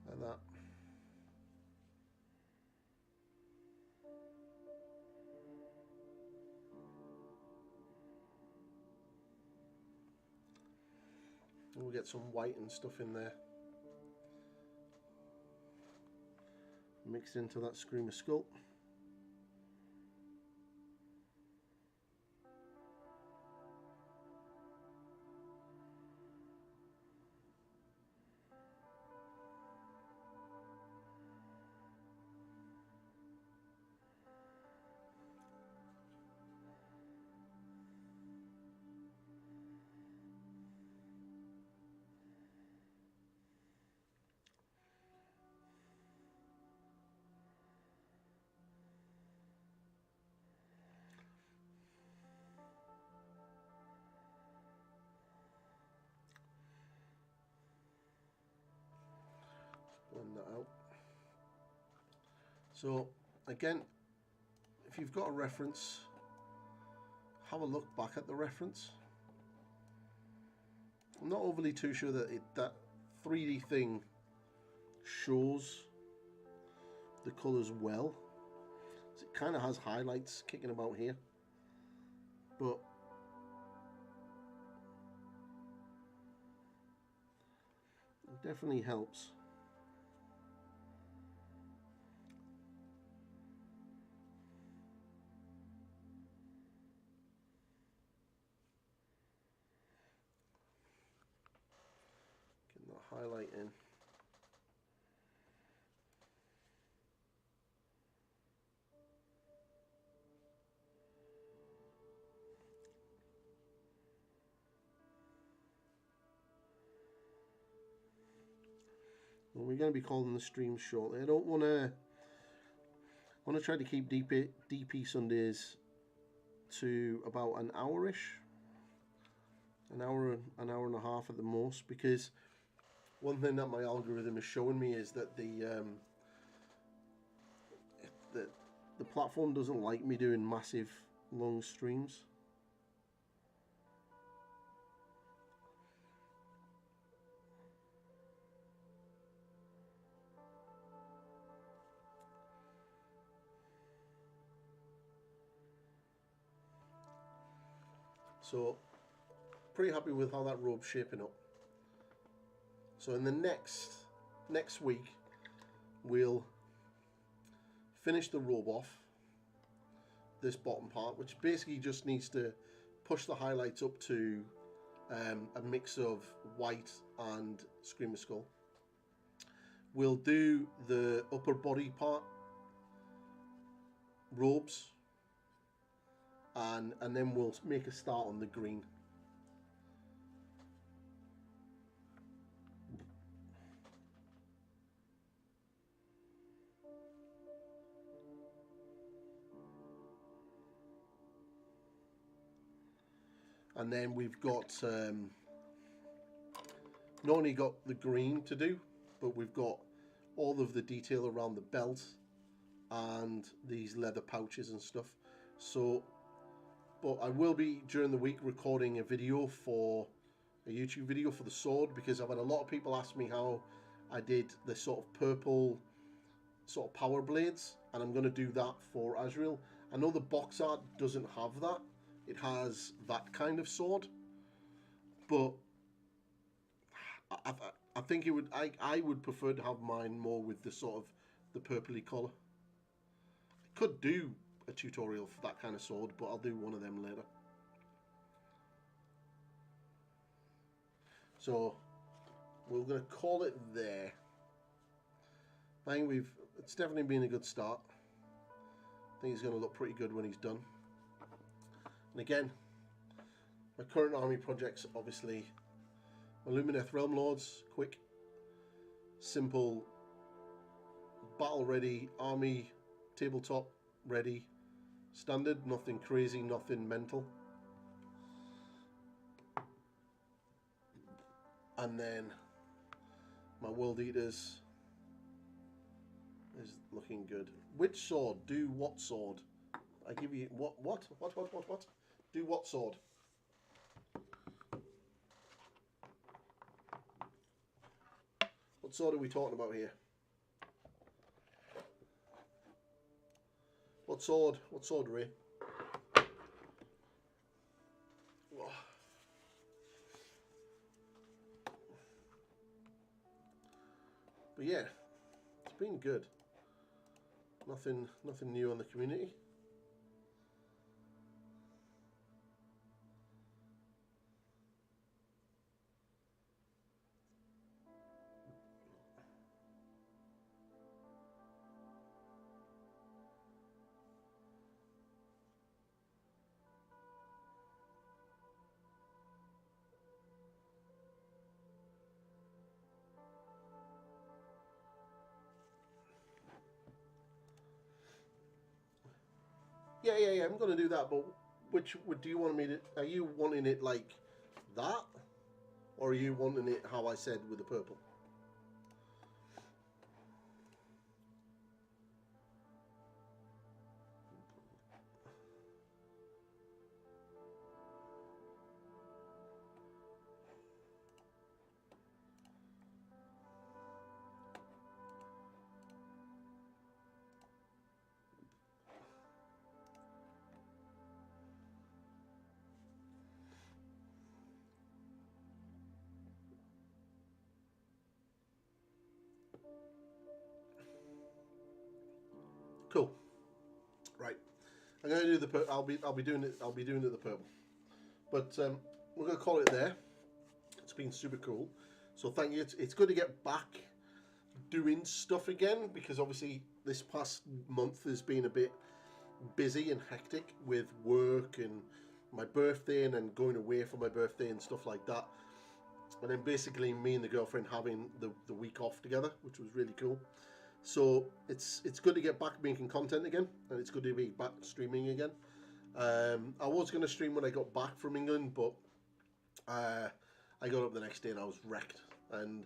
Like that. And we'll get some white and stuff in there. Mixed into that Screamer skull. Blend that out. So again, if you've got a reference, have a look back at the reference. I'm not overly too sure that that 3D thing shows the colours well. It kind of has highlights kicking about here, but it definitely helps. Getting that highlight in. Well, we're going to be calling the stream shortly. I don't want to want to try to keep DP Sundays to about an hour-ish. An hour and a half at the most, because one thing that my algorithm is showing me is that the platform doesn't like me doing massive long streams. So pretty happy with how that robe's shaping up. So in the next week we'll finish the robe off, this bottom part, which basically just needs to push the highlights up to a mix of white and Screamer Skull. We'll do the upper body part, robes, and then we'll make a start on the green. And then we've got not only got the green to do, but we've got all of the detail around the belt and these leather pouches and stuff. So, but I will be during the week recording a video for a YouTube video for the sword, because I've had a lot of people ask me how I did the sort of purple sort of power blades, and I'm going to do that for Azrael. I know the box art doesn't have that. It has that kind of sword, but I think it would. I would prefer to have mine more with the sort of the purpley collar. I could do a tutorial for that kind of sword, but I'll do one of them later. So we're going to call it there. I think it's definitely been a good start. I think he's going to look pretty good when he's done. And again, my current army projects, obviously, Illumineth Realm Lords, quick, simple, battle ready, army, tabletop ready, standard, nothing crazy, nothing mental. And then my World Eaters is looking good. Which sword? Do what sword? I give you what? Do what sword? What sword are we talking about here? What sword? What sword, Ray? But yeah, it's been good. Nothing new on the community. Yeah, I'm gonna do that, but which do you want me to, are you wanting it like that? Or are you wanting it how I said with the purple? Cool. Right. I'm going to do the purple. I'll be doing it the purple. But we're going to call it there. It's been super cool. So thank you. It's good to get back doing stuff again, because obviously this past month has been a bit busy and hectic with work and my birthday and then going away for my birthday and stuff like that. And then basically me and the girlfriend having the week off together, which was really cool. So it's good to get back making content again, and it's good to be back streaming again. I was going to stream when I got back from England, but I got up the next day and I was wrecked. And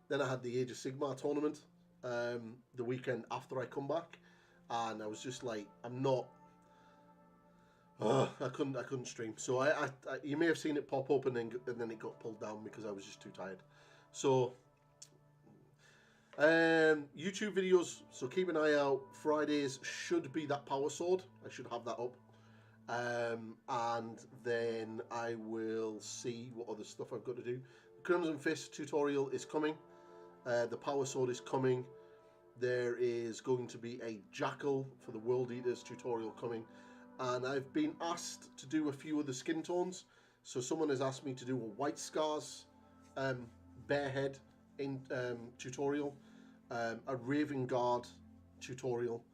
then I had the Age of Sigmar tournament the weekend after I come back, and I was just like, I'm not. I couldn't stream. So I you may have seen it pop up and then it got pulled down because I was just too tired. So YouTube videos. So keep an eye out. Fridays should be that power sword. I should have that up. And then I will see what other stuff I've got to do. The Crimson Fist tutorial is coming. The power sword is coming. There is going to be a Jackal for the World Eaters tutorial coming. And I've been asked to do a few of the skin tones. So someone has asked me to do a White Scars bare head in tutorial, a Raven Guard tutorial,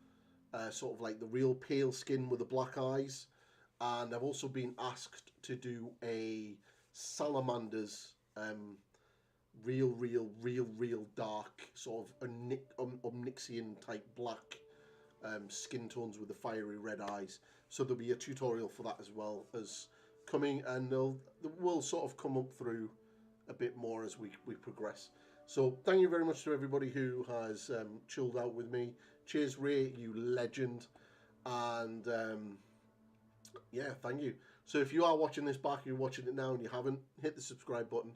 sort of like the real pale skin with the black eyes. And I've also been asked to do a Salamanders real dark sort of Omnixian type black skin tones with the fiery red eyes. So there'll be a tutorial for that as well as coming, and we'll sort of come up through a bit more as we progress. So thank you very much to everybody who has chilled out with me. Cheers, Ray, you legend. And yeah, thank you. So if you are watching this back, you're watching it now and you haven't, hit the subscribe button,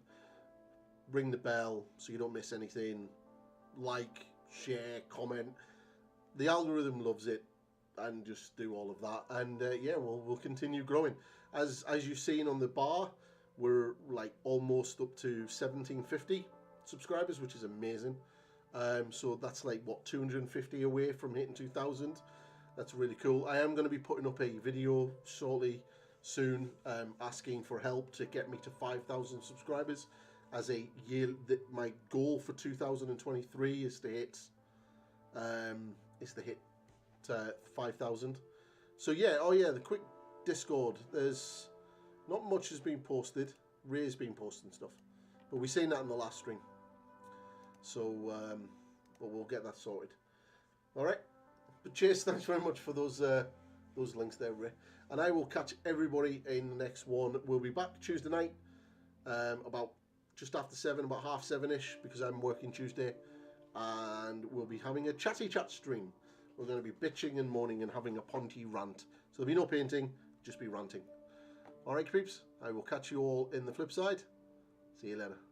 ring the bell so you don't miss anything, like, share, comment. The algorithm loves it, and just do all of that. And yeah, we'll continue growing. As you've seen on the bar, we're like almost up to 1750 subscribers, which is amazing. So that's like what, 250 away from hitting 2000. That's really cool. I am going to be putting up a video shortly, soon, asking for help to get me to 5,000 subscribers as a year. My goal for 2023 is to hit 5,000. So yeah, oh yeah, the quick Discord. There's not much has been posted. Ray's been posting stuff, but we seen that in the last stream. So, but we'll get that sorted. All right. But cheers, thanks very much for those links there, Ray. And I will catch everybody in the next one. We'll be back Tuesday night, about just after 7, about 7:30ish, because I'm working Tuesday, and we'll be having a chatty chat stream. We're going to be bitching and moaning and having a ponty rant. So there'll be no painting, just be ranting. All right, creeps. I will catch you all in the flip side. See you later.